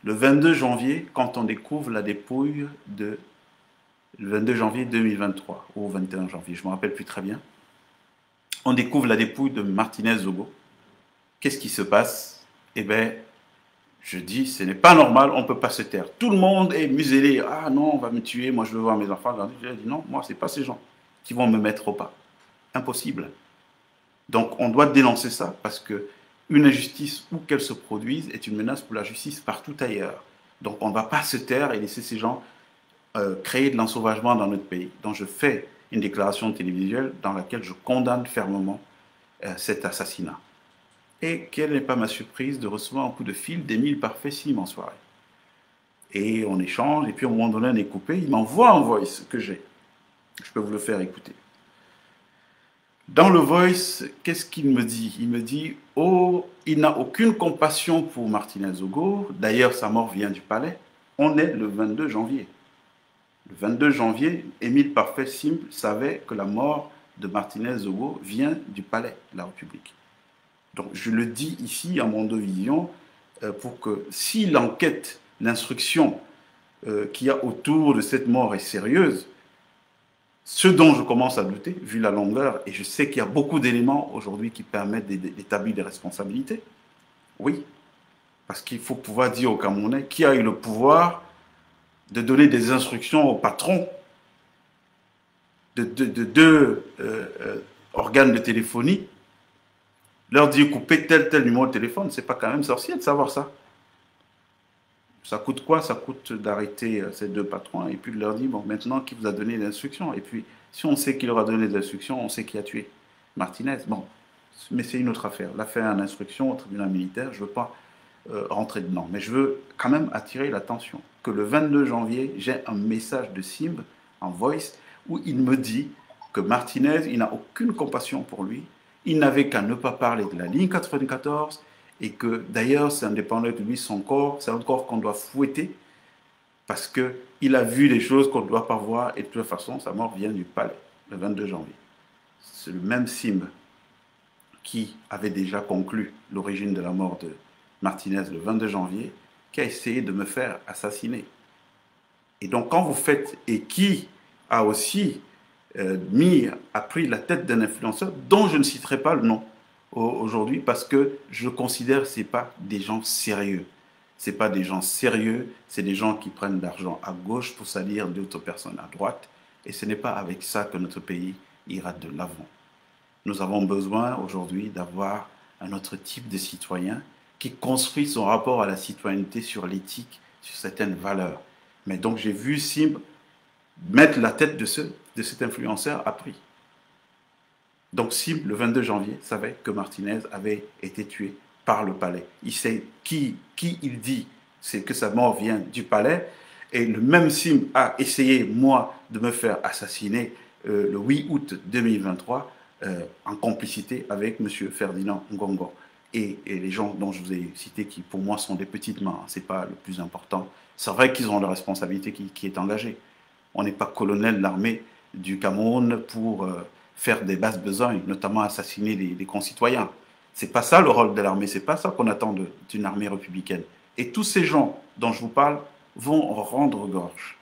le 22 janvier, quand on découvre la dépouille de... Le 22 janvier 2023, ou 21 janvier, je ne me rappelle plus très bien, on découvre la dépouille de Martinez Zogo. Qu'est-ce qui se passe? Eh bien, je dis, ce n'est pas normal, on ne peut pas se taire. Tout le monde est muselé. Ah non, on va me tuer, moi je veux voir mes enfants. Je dis non, moi, ce n'est pas ces gens qui vont me mettre au pas. Impossible. Donc, on doit dénoncer ça parce que une injustice, où qu'elle se produise, est une menace pour la justice partout ailleurs. Donc, on ne va pas se taire et laisser ces gens créer de l'ensauvagement dans notre pays. Donc, je fais une déclaration télévisuelle dans laquelle je condamne fermement cet assassinat. Et quelle n'est pas ma surprise de recevoir un coup de fil d'Émile Parfait Sim en soirée. Et on échange, et puis au moment donné, on est coupé, il m'envoie un voice que j'ai. Je peux vous le faire écouter. Dans le voice, qu'est-ce qu'il me dit? Il me dit, oh, il n'a aucune compassion pour Martinez Zogo. D'ailleurs, sa mort vient du palais. On est le 22 janvier. Le 22 janvier, Émile Parfait Sim savait que la mort de Martinez Zogo vient du palais de la République. Donc, je le dis ici à Mondovision pour que si l'enquête, l'instruction qu'il y a autour de cette mort est sérieuse, ce dont je commence à douter, vu la longueur, et je sais qu'il y a beaucoup d'éléments aujourd'hui qui permettent d'établir des responsabilités, oui, parce qu'il faut pouvoir dire aux Camerounais qui a eu le pouvoir de donner des instructions au patron de deux organes de téléphonie, leur dire couper tel numéro de téléphone, c'est pas quand même sorcier de savoir ça. Ça coûte quoi? Ça coûte d'arrêter ces deux patrons et puis de leur dire, bon, maintenant, qui vous a donné les instructions? Et puis, si on sait qui leur a donné les instructions, on sait qui a tué Martinez. Bon, mais c'est une autre affaire. L'affaire en instruction au tribunal militaire, je ne veux pas rentrer dedans. Mais je veux quand même attirer l'attention que le 22 janvier, j'ai un message de Simb en voice où il me dit que Martinez, il n'a aucune compassion pour lui. Il n'avait qu'à ne pas parler de la ligne 94 et que d'ailleurs, c'est indépendant de lui, son corps, c'est un corps qu'on doit fouetter parce qu'il a vu des choses qu'on ne doit pas voir, et de toute façon, sa mort vient du palais, le 22 janvier. C'est le même Simb qui avait déjà conclu l'origine de la mort de Martinez le 22 janvier, qui a essayé de me faire assassiner. Et donc, quand vous faites, et qui a aussi a pris la tête d'un influenceur dont je ne citerai pas le nom aujourd'hui parce que je considère que ce n'est pas des gens sérieux. Ce n'est pas des gens sérieux, c'est des gens qui prennent de l'argent à gauche pour salir d'autres personnes à droite. Et ce n'est pas avec ça que notre pays ira de l'avant. Nous avons besoin aujourd'hui d'avoir un autre type de citoyen qui construit son rapport à la citoyenneté sur l'éthique, sur certaines valeurs. Mais donc j'ai vu Simb mettre la tête de cet influenceur à prix. Donc Simb, le 22 janvier, savait que Martinez avait été tué par le palais. Il sait qui il dit, c'est que sa mort vient du palais. Et le même Simb a essayé, moi, de me faire assassiner le 8 août 2023 en complicité avec M. Ferdinand Ngongo. Et les gens dont je vous ai cité, qui pour moi sont des petites mains, ce n'est pas le plus important. C'est vrai qu'ils ont la responsabilité qui est engagée. On n'est pas colonel de l'armée du Cameroun pour faire des basses besognes, notamment assassiner des concitoyens. C'est pas ça le rôle de l'armée, c'est pas ça qu'on attend d'une armée républicaine. Et tous ces gens dont je vous parle vont rendre gorge.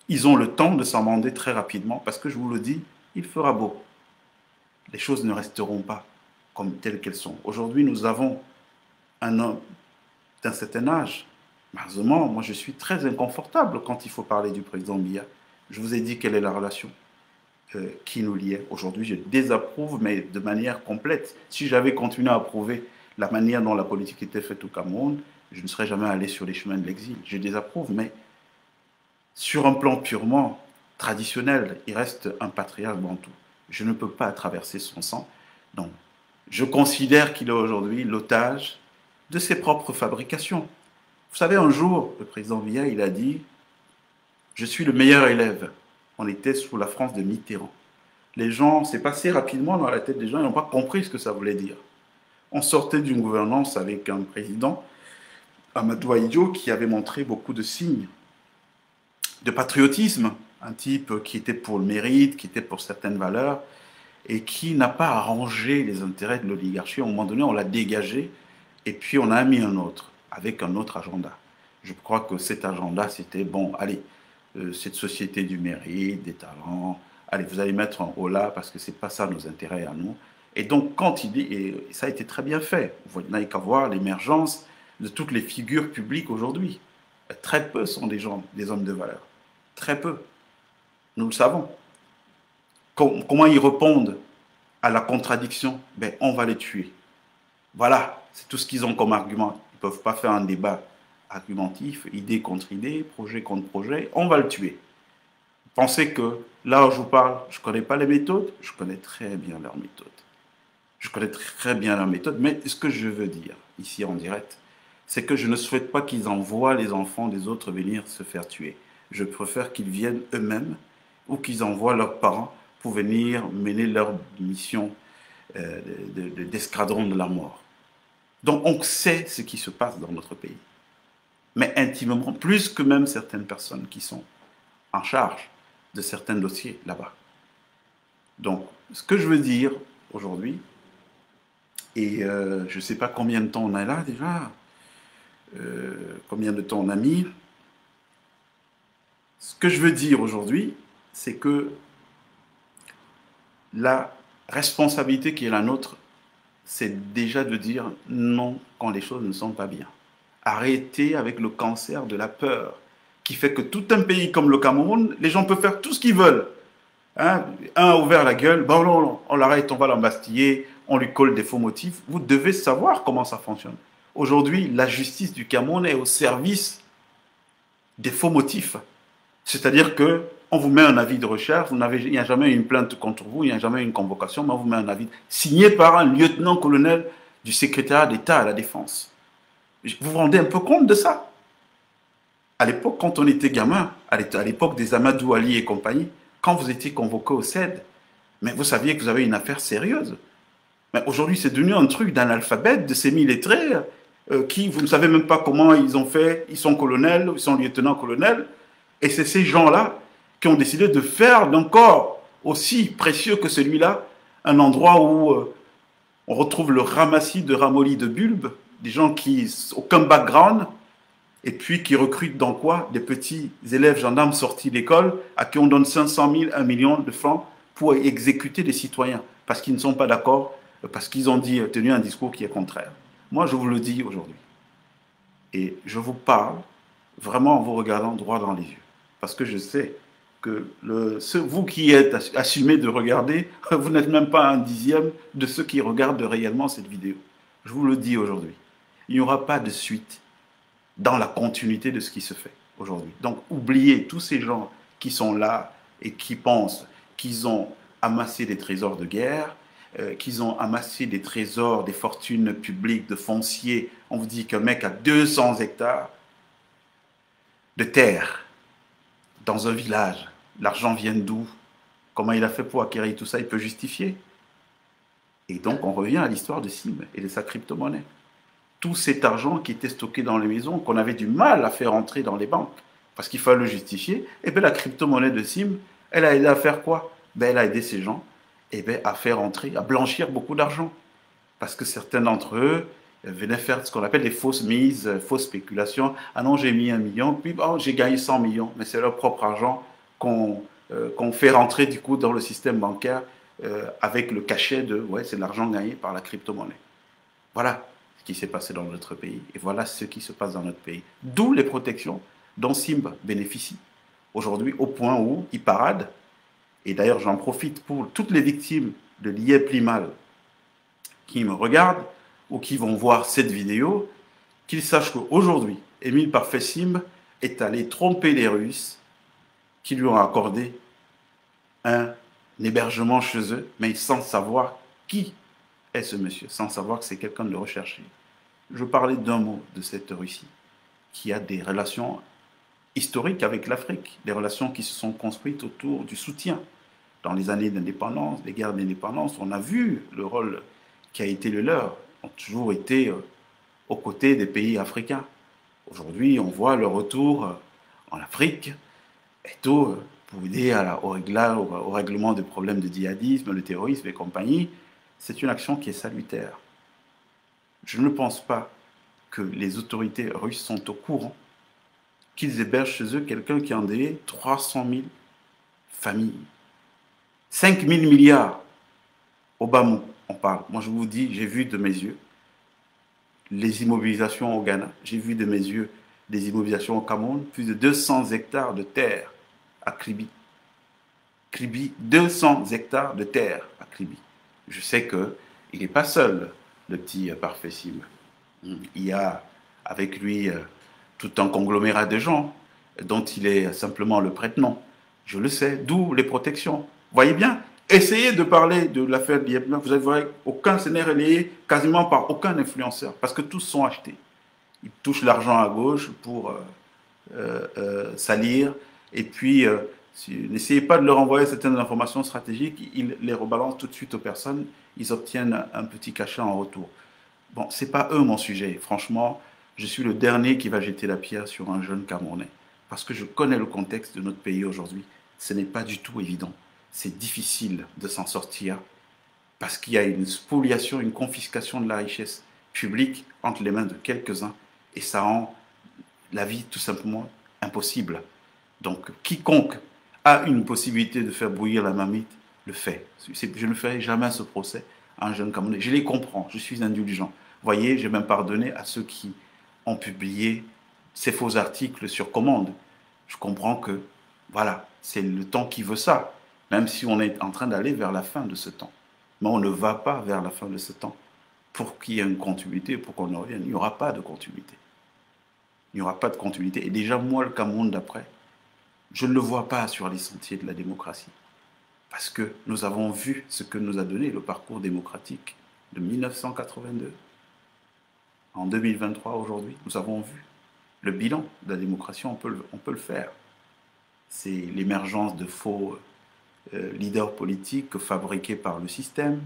Ils ont le temps de s'amender très rapidement parce que je vous le dis, il fera beau. Les choses ne resteront pas comme telles qu'elles sont. Aujourd'hui, nous avons un homme d'un certain âge. Malheureusement, moi je suis très inconfortable quand il faut parler du président Biya. Je vous ai dit quelle est la relation qui nous liait. Aujourd'hui, je désapprouve, mais de manière complète. Si j'avais continué à approuver la manière dont la politique était faite au Cameroun, je ne serais jamais allé sur les chemins de l'exil. Je désapprouve, mais sur un plan purement traditionnel, il reste un patriarche bantou. Je ne peux pas traverser son sang. Donc, je considère qu'il est aujourd'hui l'otage de ses propres fabrications. Vous savez, un jour, le président Biya, il a dit « Je suis le meilleur élève ». On était sous la France de Mitterrand. Les gens, c'est passé rapidement dans la tête des gens, ils n'ont pas compris ce que ça voulait dire. On sortait d'une gouvernance avec un président, Amadou Ahidjo, qui avait montré beaucoup de signes de patriotisme, un type qui était pour le mérite, qui était pour certaines valeurs, et qui n'a pas arrangé les intérêts de l'oligarchie. À un moment donné, on l'a dégagé, et puis on a mis un autre, avec un autre agenda. Je crois que cet agenda, c'était, bon, allez, cette société du mérite, des talents, allez, vous allez mettre un haut là, parce que ce n'est pas ça nos intérêts à nous. Et donc, quand il dit, et ça a été très bien fait, vous n'avez qu'à voir l'émergence de toutes les figures publiques aujourd'hui. Très peu sont des gens, des hommes de valeur. Très peu. Nous le savons. Comment ils répondent à la contradiction? Ben, on va les tuer. Voilà, c'est tout ce qu'ils ont comme argument. Ils ne peuvent pas faire un débat argumentif, idée contre idée, projet contre projet. On va le tuer. Pensez que là où je vous parle, je ne connais pas les méthodes, je connais très bien leurs méthodes. Je connais très bien leurs méthodes, mais ce que je veux dire ici en direct, c'est que je ne souhaite pas qu'ils envoient les enfants des autres venir se faire tuer. Je préfère qu'ils viennent eux-mêmes ou qu'ils envoient leurs parents pour venir mener leur mission d'escadron de la mort. Donc on sait ce qui se passe dans notre pays, mais intimement, plus que même certaines personnes qui sont en charge de certains dossiers là-bas. Donc, ce que je veux dire aujourd'hui, et je ne sais pas combien de temps on a là déjà, combien de temps on a mis, ce que je veux dire aujourd'hui, c'est que la responsabilité qui est la nôtre, c'est déjà de dire non quand les choses ne sont pas bien. Arrêtez avec le cancer de la peur qui fait que tout un pays comme le Cameroun, les gens peuvent faire tout ce qu'ils veulent. Hein? Un a ouvert la gueule, bon, non, on l'arrête, on va l'embastiller, on lui colle des faux motifs. Vous devez savoir comment ça fonctionne. Aujourd'hui, la justice du Cameroun est au service des faux motifs. C'est-à-dire que on vous met un avis de recherche, il n'y a jamais une plainte contre vous, il n'y a jamais une convocation, mais on vous met un avis signé par un lieutenant-colonel du secrétariat d'État à la Défense. Vous vous rendez un peu compte de ça? À l'époque, quand on était gamin, à l'époque des Amadou Ali et compagnie, quand vous étiez convoqué au CED, mais vous saviez que vous avez une affaire sérieuse. Mais aujourd'hui, c'est devenu un truc d'analphabète, de semi-lettrés. qui, vous ne savez même pas comment ils ont fait, ils sont colonels, ils sont lieutenants-colonels, et c'est ces gens-là qui ont décidé de faire d'un corps aussi précieux que celui-là un endroit où on retrouve le ramassis de ramollis de bulbes, des gens qui n'ont aucun background, et puis qui recrutent dans quoi? Des petits élèves gendarmes sortis d'école à qui on donne 500 000, 1 million de francs pour exécuter des citoyens parce qu'ils ne sont pas d'accord, parce qu'ils ont tenu un discours qui est contraire. Moi, je vous le dis aujourd'hui. Et je vous parle vraiment en vous regardant droit dans les yeux. Parce que je sais que vous qui êtes assumés de regarder, vous n'êtes même pas un dixième de ceux qui regardent réellement cette vidéo. Je vous le dis aujourd'hui. Il n'y aura pas de suite dans la continuité de ce qui se fait aujourd'hui. Donc, oubliez tous ces gens qui sont là et qui pensent qu'ils ont amassé des trésors de guerre, qu'ils ont amassé des trésors, des fortunes publiques, de foncier. On vous dit qu'un mec a 200 hectares de terre dans un village. L'argent vient d'où? Comment il a fait pour acquérir tout ça? Il peut justifier. Et donc, on revient à l'histoire de Sim et de sa crypto-monnaie. Tout cet argent qui était stocké dans les maisons, qu'on avait du mal à faire entrer dans les banques, parce qu'il fallait le justifier, et bien la crypto-monnaie de Sim, elle a aidé à faire quoi? Ben, elle a aidé ces gens à faire entrer, à blanchir beaucoup d'argent. Parce que certains d'entre eux venaient faire ce qu'on appelle des fausses mises, fausses spéculations. Ah non, j'ai mis 1 million, puis oh, j'ai gagné 100 millions. Mais c'est leur propre argent qu'on fait rentrer du coup dans le système bancaire avec le cachet de ouais, c'est de l'argent gagné par la crypto-monnaie. Voilà ce qui s'est passé dans notre pays. Et voilà ce qui se passe dans notre pays. D'où les protections dont Simba bénéficie aujourd'hui au point où il parade. Et d'ailleurs, j'en profite pour toutes les victimes de l'IEP Limal qui me regardent ou qui vont voir cette vidéo, qu'ils sachent qu'aujourd'hui, Émile Parfait Simba est allé tromper les Russes qui lui ont accordé un hébergement chez eux, mais sans savoir qui est ce monsieur, sans savoir que c'est quelqu'un de recherché. Je parlais d'un mot de cette Russie qui a des relations historiques avec l'Afrique, des relations qui se sont construites autour du soutien. Dans les années d'indépendance, les guerres d'indépendance, on a vu le rôle qui a été le leur, ont toujours été aux côtés des pays africains. Aujourd'hui, on voit le retour en Afrique, et tout pour aider au règlement des problèmes de djihadisme, le terrorisme et compagnie. C'est une action qui est salutaire. Je ne pense pas que les autorités russes sont au courant qu'ils hébergent chez eux quelqu'un qui a endeuillé 300 000 familles. 5 000 milliards au Bamou, on parle. Moi, je vous dis, j'ai vu de mes yeux les immobilisations au Ghana. J'ai vu de mes yeux des immobilisations au Cameroun. Plus de 200 hectares de terre à Kribi. Kribi, 200 hectares de terre à Kribi. Je sais qu'il n'est pas seul, le petit Parfait Sim. Il y a avec lui tout un conglomérat de gens dont il est simplement le prête-nom. Je le sais, d'où les protections. Voyez bien, essayez de parler de l'affaire d'Yepna, vous allez voir, aucun n'est relayé quasiment par aucun influenceur, parce que tous sont achetés. Ils touchent l'argent à gauche pour salir, et puis n'essayez pas de leur envoyer certaines informations stratégiques, ils les rebalancent tout de suite aux personnes, ils obtiennent un petit cachet en retour. Bon, c'est pas eux mon sujet, franchement, je suis le dernier qui va jeter la pierre sur un jeune Camerounais, parce que je connais le contexte de notre pays aujourd'hui, ce n'est pas du tout évident. C'est difficile de s'en sortir parce qu'il y a une spoliation, une confiscation de la richesse publique entre les mains de quelques-uns et ça rend la vie tout simplement impossible. Donc quiconque a une possibilité de faire bouillir la marmite le fait. Je ne ferai jamais ce procès à un jeune Camerounais. Je les comprends, je suis indulgent. Voyez, j'ai même pardonné à ceux qui ont publié ces faux articles sur commande. Je comprends que, voilà, c'est le temps qui veut ça. Même si on est en train d'aller vers la fin de ce temps. Mais on ne va pas vers la fin de ce temps. Pour qu'il y ait une continuité, pour qu'on en revienne, il n'y aura pas de continuité. Il n'y aura pas de continuité. Et déjà, moi, le Cameroun d'après, je ne le vois pas sur les sentiers de la démocratie. Parce que nous avons vu ce que nous a donné le parcours démocratique de 1982. En 2023, aujourd'hui, nous avons vu le bilan de la démocratie, on peut le faire. C'est l'émergence de faux leaders politiques fabriqués par le système,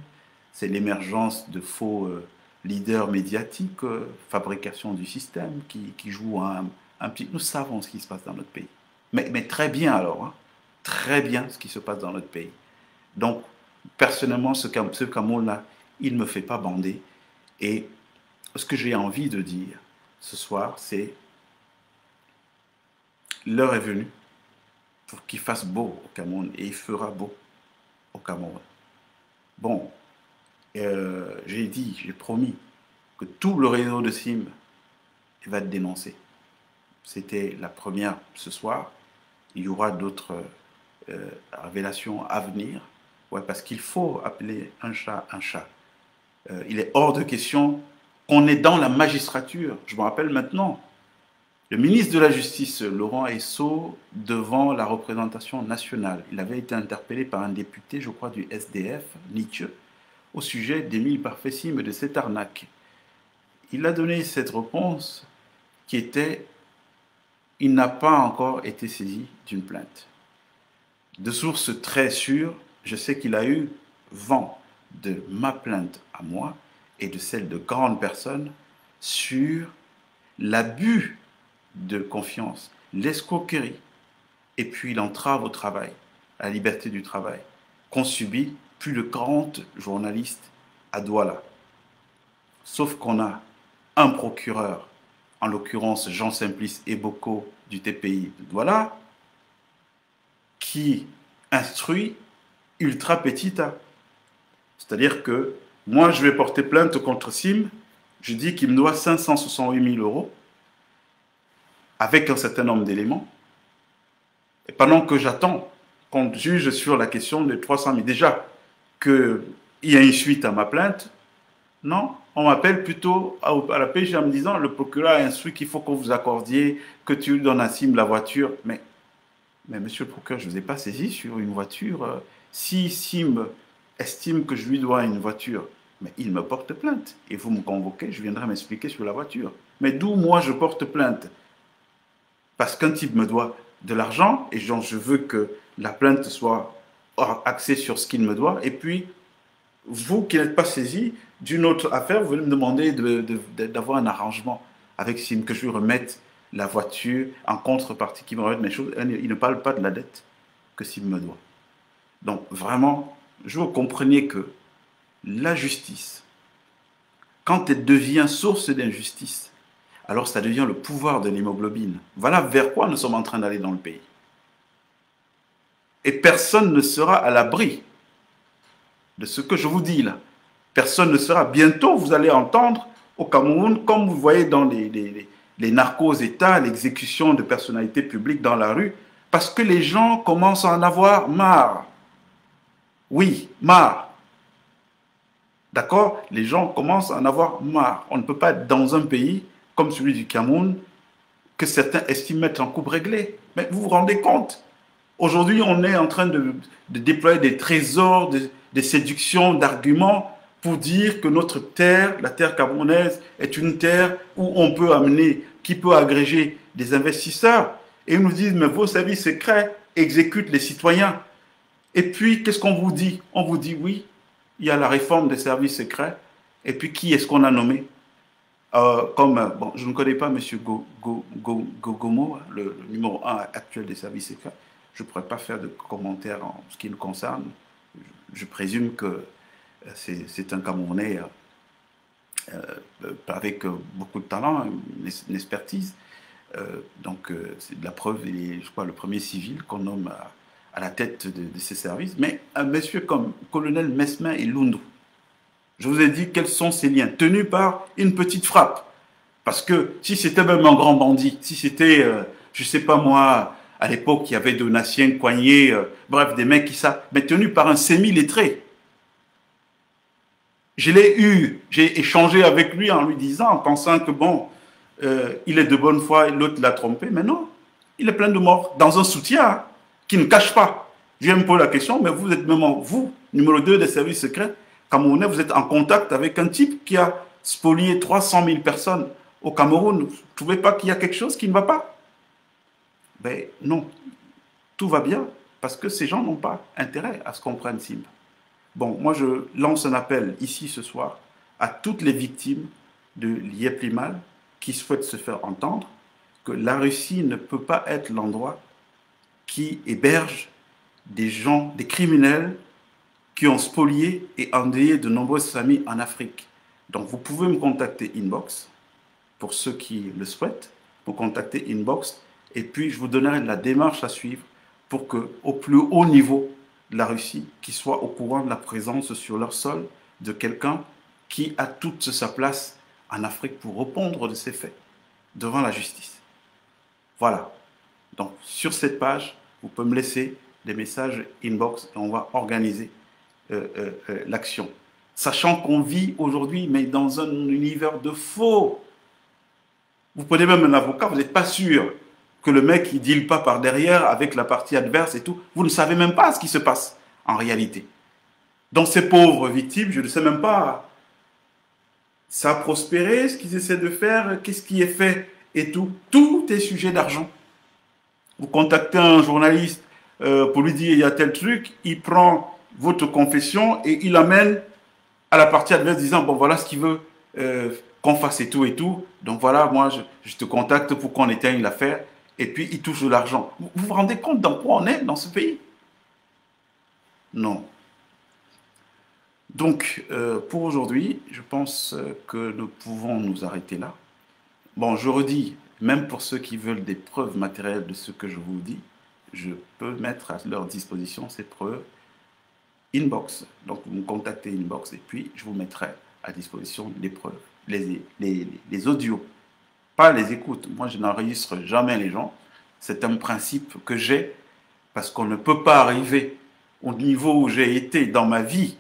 c'est l'émergence de faux leader médiatique, fabrication du système, qui joue un petit... Nous savons ce qui se passe dans notre pays. Mais très bien alors, hein, très bien ce qui se passe dans notre pays. Donc, personnellement, ce Cameroun-là, il ne me fait pas bander. Et ce que j'ai envie de dire ce soir, c'est l'heure est venue pour qu'il fasse beau au Cameroun, et il fera beau au Cameroun. Bon, j'ai promis que tout le réseau de SIM va être dénoncé. C'était la première ce soir. Il y aura d'autres révélations à venir. Ouais, parce qu'il faut appeler un chat un chat. Il est hors de question qu'on est dans la magistrature. Je me rappelle maintenant, le ministre de la Justice, Laurent Esso, devant la représentation nationale. Il avait été interpellé par un député, je crois, du SDF, Nietzsche, au sujet d'Émile Parfait-Sim et de cette arnaque. Il a donné cette réponse qui était « Il n'a pas encore été saisi d'une plainte ». De sources très sûres, je sais qu'il a eu vent de ma plainte à moi et de celle de grandes personnes sur l'abus de confiance, l'escroquerie et puis l'entrave au travail, à la liberté du travail, qu'ont subi plus de 40 journalistes à Douala. Sauf qu'on a un procureur, en l'occurrence Jean-Simplice Eboko du TPI de Douala, qui instruit ultra petita. C'est-à-dire que moi, je vais porter plainte contre SIM, je dis qu'il me doit 568 000 euros, avec un certain nombre d'éléments. Et pendant que j'attends qu'on juge sur la question des 300 000, déjà qu'il y a une suite à ma plainte, non, on m'appelle plutôt à la PJ en me disant le procureur a instruit qu'il faut que vous accordiez, que tu lui donnes à SIM la voiture. Mais monsieur le procureur, je ne vous ai pas saisi sur une voiture. Si SIM estime que je lui dois une voiture, mais il me porte plainte. Et vous me convoquez, je viendrai m'expliquer sur la voiture. Mais d'où moi je porte plainte? Parce qu'un type me doit de l'argent et genre je veux que la plainte soit axée sur ce qu'il me doit. Et puis, vous qui n'êtes pas saisi d'une autre affaire, vous venez me demander d'avoir un arrangement avec SIM, que je lui remette la voiture en contrepartie, qu'il me remette mes choses. Il ne parle pas de la dette que SIM me doit. Donc, vraiment, je veux que vous compreniez que la justice, quand elle devient source d'injustice, alors ça devient le pouvoir de l'hémoglobine. Voilà vers quoi nous sommes en train d'aller dans le pays. Et personne ne sera à l'abri de ce que je vous dis là. Personne ne sera. Bientôt, vous allez entendre au Cameroun, comme vous voyez dans les narcos-États, l'exécution de personnalités publiques dans la rue, parce que les gens commencent à en avoir marre. Oui, marre. D'accord? Les gens commencent à en avoir marre. On ne peut pas être dans un pays comme celui du Cameroun, que certains estiment être en coupe réglée. Mais vous vous rendez compte? Aujourd'hui, on est en train de déployer des trésors, des séductions, d'arguments pour dire que notre terre, la terre camerounaise, est une terre où on peut amener, qui peut agréger des investisseurs. Et ils nous disent, mais vos services secrets exécutent les citoyens. Et puis, qu'est-ce qu'on vous dit? On vous dit, oui, il y a la réforme des services secrets. Et puis, qui est-ce qu'on a nommé? Bon, je ne connais pas M. Gogomo, le numéro 1 actuel des services secrets. Je ne pourrais pas faire de commentaires en ce qui le concerne. Je présume que c'est un Camerounais avec beaucoup de talent, une expertise. Donc, c'est de la preuve, il est, je crois, le premier civil qu'on nomme à la tête de ces services. Mais un monsieur comme colonel Mesmin et Lundu, je vous ai dit quels sont ces liens, tenus par une petite frappe. Parce que si c'était même un grand bandit, si c'était, je ne sais pas moi, à l'époque, il y avait Donatien, Coignet, bref, des mecs qui savent, mais tenus par un semi-lettré. Je l'ai eu, j'ai échangé avec lui en lui disant, en pensant que bon, il est de bonne foi et l'autre l'a trompé, mais non, il est plein de morts, dans un soutien qui ne cache pas. Je viens me poser la question, mais vous êtes même, vous, numéro 2 des services secrets, Camerounais, vous êtes en contact avec un type qui a spolié 300 000 personnes au Cameroun. Vous ne trouvez pas qu'il y a quelque chose qui ne va pas? Ben non, tout va bien, parce que ces gens n'ont pas intérêt à ce qu'on prenne SIM. Bon, moi je lance un appel ici ce soir à toutes les victimes de l'Ieplimal qui souhaitent se faire entendre que la Russie ne peut pas être l'endroit qui héberge des gens, des criminels qui ont spolié et endeuillé de nombreuses familles en Afrique. Donc vous pouvez me contacter inbox, pour ceux qui le souhaitent, vous contactez inbox, et puis je vous donnerai la démarche à suivre pour que, au plus haut niveau de la Russie, qui soit au courant de la présence sur leur sol de quelqu'un qui a toute sa place en Afrique pour répondre de ces faits devant la justice. Voilà. Donc sur cette page, vous pouvez me laisser des messages inbox et on va organiser l'action. Sachant qu'on vit aujourd'hui, mais dans un univers de faux. Vous prenez même un avocat, vous n'êtes pas sûr que le mec ne deal pas par derrière avec la partie adverse et tout. Vous ne savez même pas ce qui se passe en réalité. Donc ces pauvres victimes, je ne sais même pas. Ça a prospéré, ce qu'ils essaient de faire, qu'est-ce qui est fait et tout. Tout est sujet d'argent. Vous contactez un journaliste pour lui dire il y a tel truc, il prend votre confession et il amène à la partie adverse disant bon voilà ce qu'il veut qu'on fasse et tout. Donc voilà, moi je te contacte pour qu'on éteigne l'affaire et puis il touche de l'argent. Vous vous rendez compte dans quoi on est dans ce pays? Non. Donc pour aujourd'hui, je pense que nous pouvons nous arrêter là. Bon, je redis, même pour ceux qui veulent des preuves matérielles de ce que je vous dis, je peux mettre à leur disposition ces preuves inbox. Donc, vous me contactez inbox et puis je vous mettrai à disposition les preuves, les audios, pas les écoutes. Moi, je n'enregistre jamais les gens. C'est un principe que j'ai parce qu'on ne peut pas arriver au niveau où j'ai été dans ma vie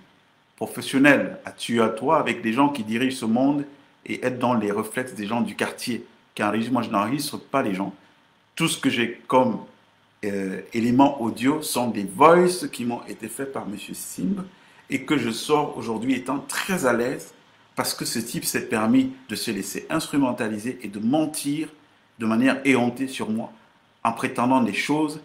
professionnelle à tuer à toi avec des gens qui dirigent ce monde et être dans les réflexes des gens du quartier qui enregistrent. Moi, je n'enregistre pas les gens. Tout ce que j'ai comme éléments audio sont des voices qui m'ont été faits par M. Simb et que je sors aujourd'hui étant très à l'aise parce que ce type s'est permis de se laisser instrumentaliser et de mentir de manière éhontée sur moi en prétendant des choses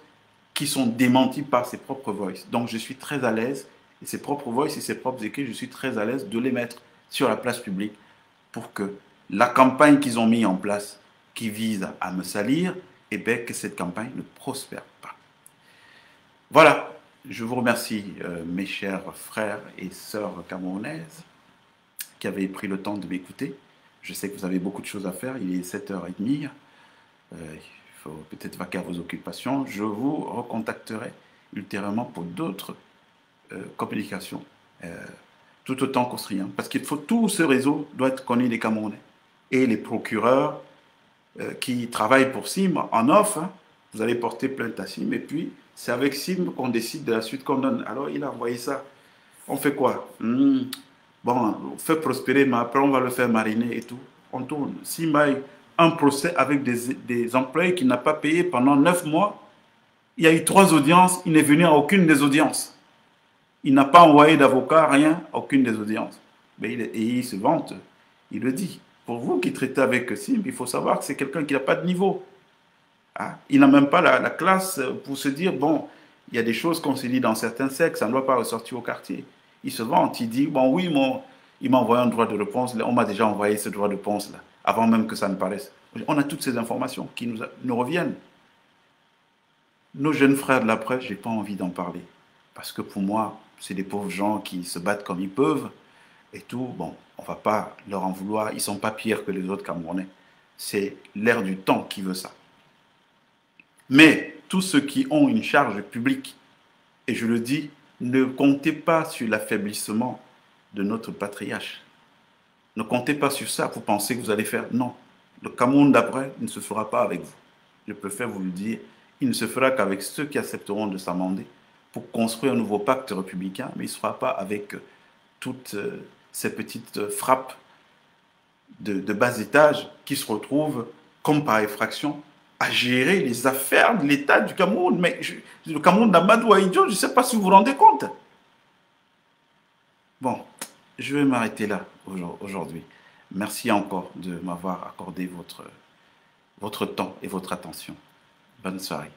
qui sont démenties par ses propres voices. Donc je suis très à l'aise et ses propres voices et ses propres écrits, je suis très à l'aise de les mettre sur la place publique pour que la campagne qu'ils ont mis en place qui vise à me salir, et bien que cette campagne ne prospère pas. Voilà, je vous remercie mes chers frères et sœurs camerounaises qui avaient pris le temps de m'écouter. Je sais que vous avez beaucoup de choses à faire, il est 7h30, il faut peut-être vaquer à vos occupations. Je vous recontacterai ultérieurement pour d'autres communications, tout autant qu'austrien, parce qu'il faut tout ce réseau doit être connu des Camerounais et les procureurs qui travaillent pour SIM en off, hein, vous allez porter plainte à SIM et puis c'est avec SIM qu'on décide de la suite qu'on donne. Alors il a envoyé ça. On fait quoi? Bon, on fait prospérer, mais après on va le faire mariner et tout. On tourne. SIM a eu un procès avec des employés qu'il n'a pas payé pendant 9 mois. Il y a eu 3 audiences, il n'est venu à aucune des audiences. Il n'a pas envoyé d'avocat, rien, à aucune des audiences. Mais il se vante, il le dit. Pour vous qui traitez avec Sim, il faut savoir que c'est quelqu'un qui n'a pas de niveau. Hein? Il n'a même pas la classe pour se dire, bon, il y a des choses qu'on se dit dans certains sectes, ça ne doit pas ressortir au quartier. Il se vante, il dit, bon oui, il m'a envoyé un droit de réponse, on m'a déjà envoyé ce droit de réponse là, avant même que ça ne paraisse. On a toutes ces informations qui nous reviennent. Nos jeunes frères de la presse, je n'ai pas envie d'en parler. Parce que pour moi, c'est des pauvres gens qui se battent comme ils peuvent. Et tout, bon, on ne va pas leur en vouloir. Ils ne sont pas pires que les autres Camerounais. C'est l'air du temps qui veut ça. Mais tous ceux qui ont une charge publique, et je le dis, ne comptez pas sur l'affaiblissement de notre patriarche. Ne comptez pas sur ça pour penser que vous allez faire. Non, le Cameroun d'après ne se fera pas avec vous. Je préfère vous le dire. Il ne se fera qu'avec ceux qui accepteront de s'amender pour construire un nouveau pacte républicain, mais il ne sera pas avec toutes ces petites frappes de bas étage qui se retrouvent, comme par effraction, à gérer les affaires de l'État du Cameroun. Mais le Cameroun d'Amadou Ahidjo, je ne sais pas si vous vous rendez compte. Bon, je vais m'arrêter là aujourd'hui. Merci encore de m'avoir accordé votre temps et votre attention. Bonne soirée.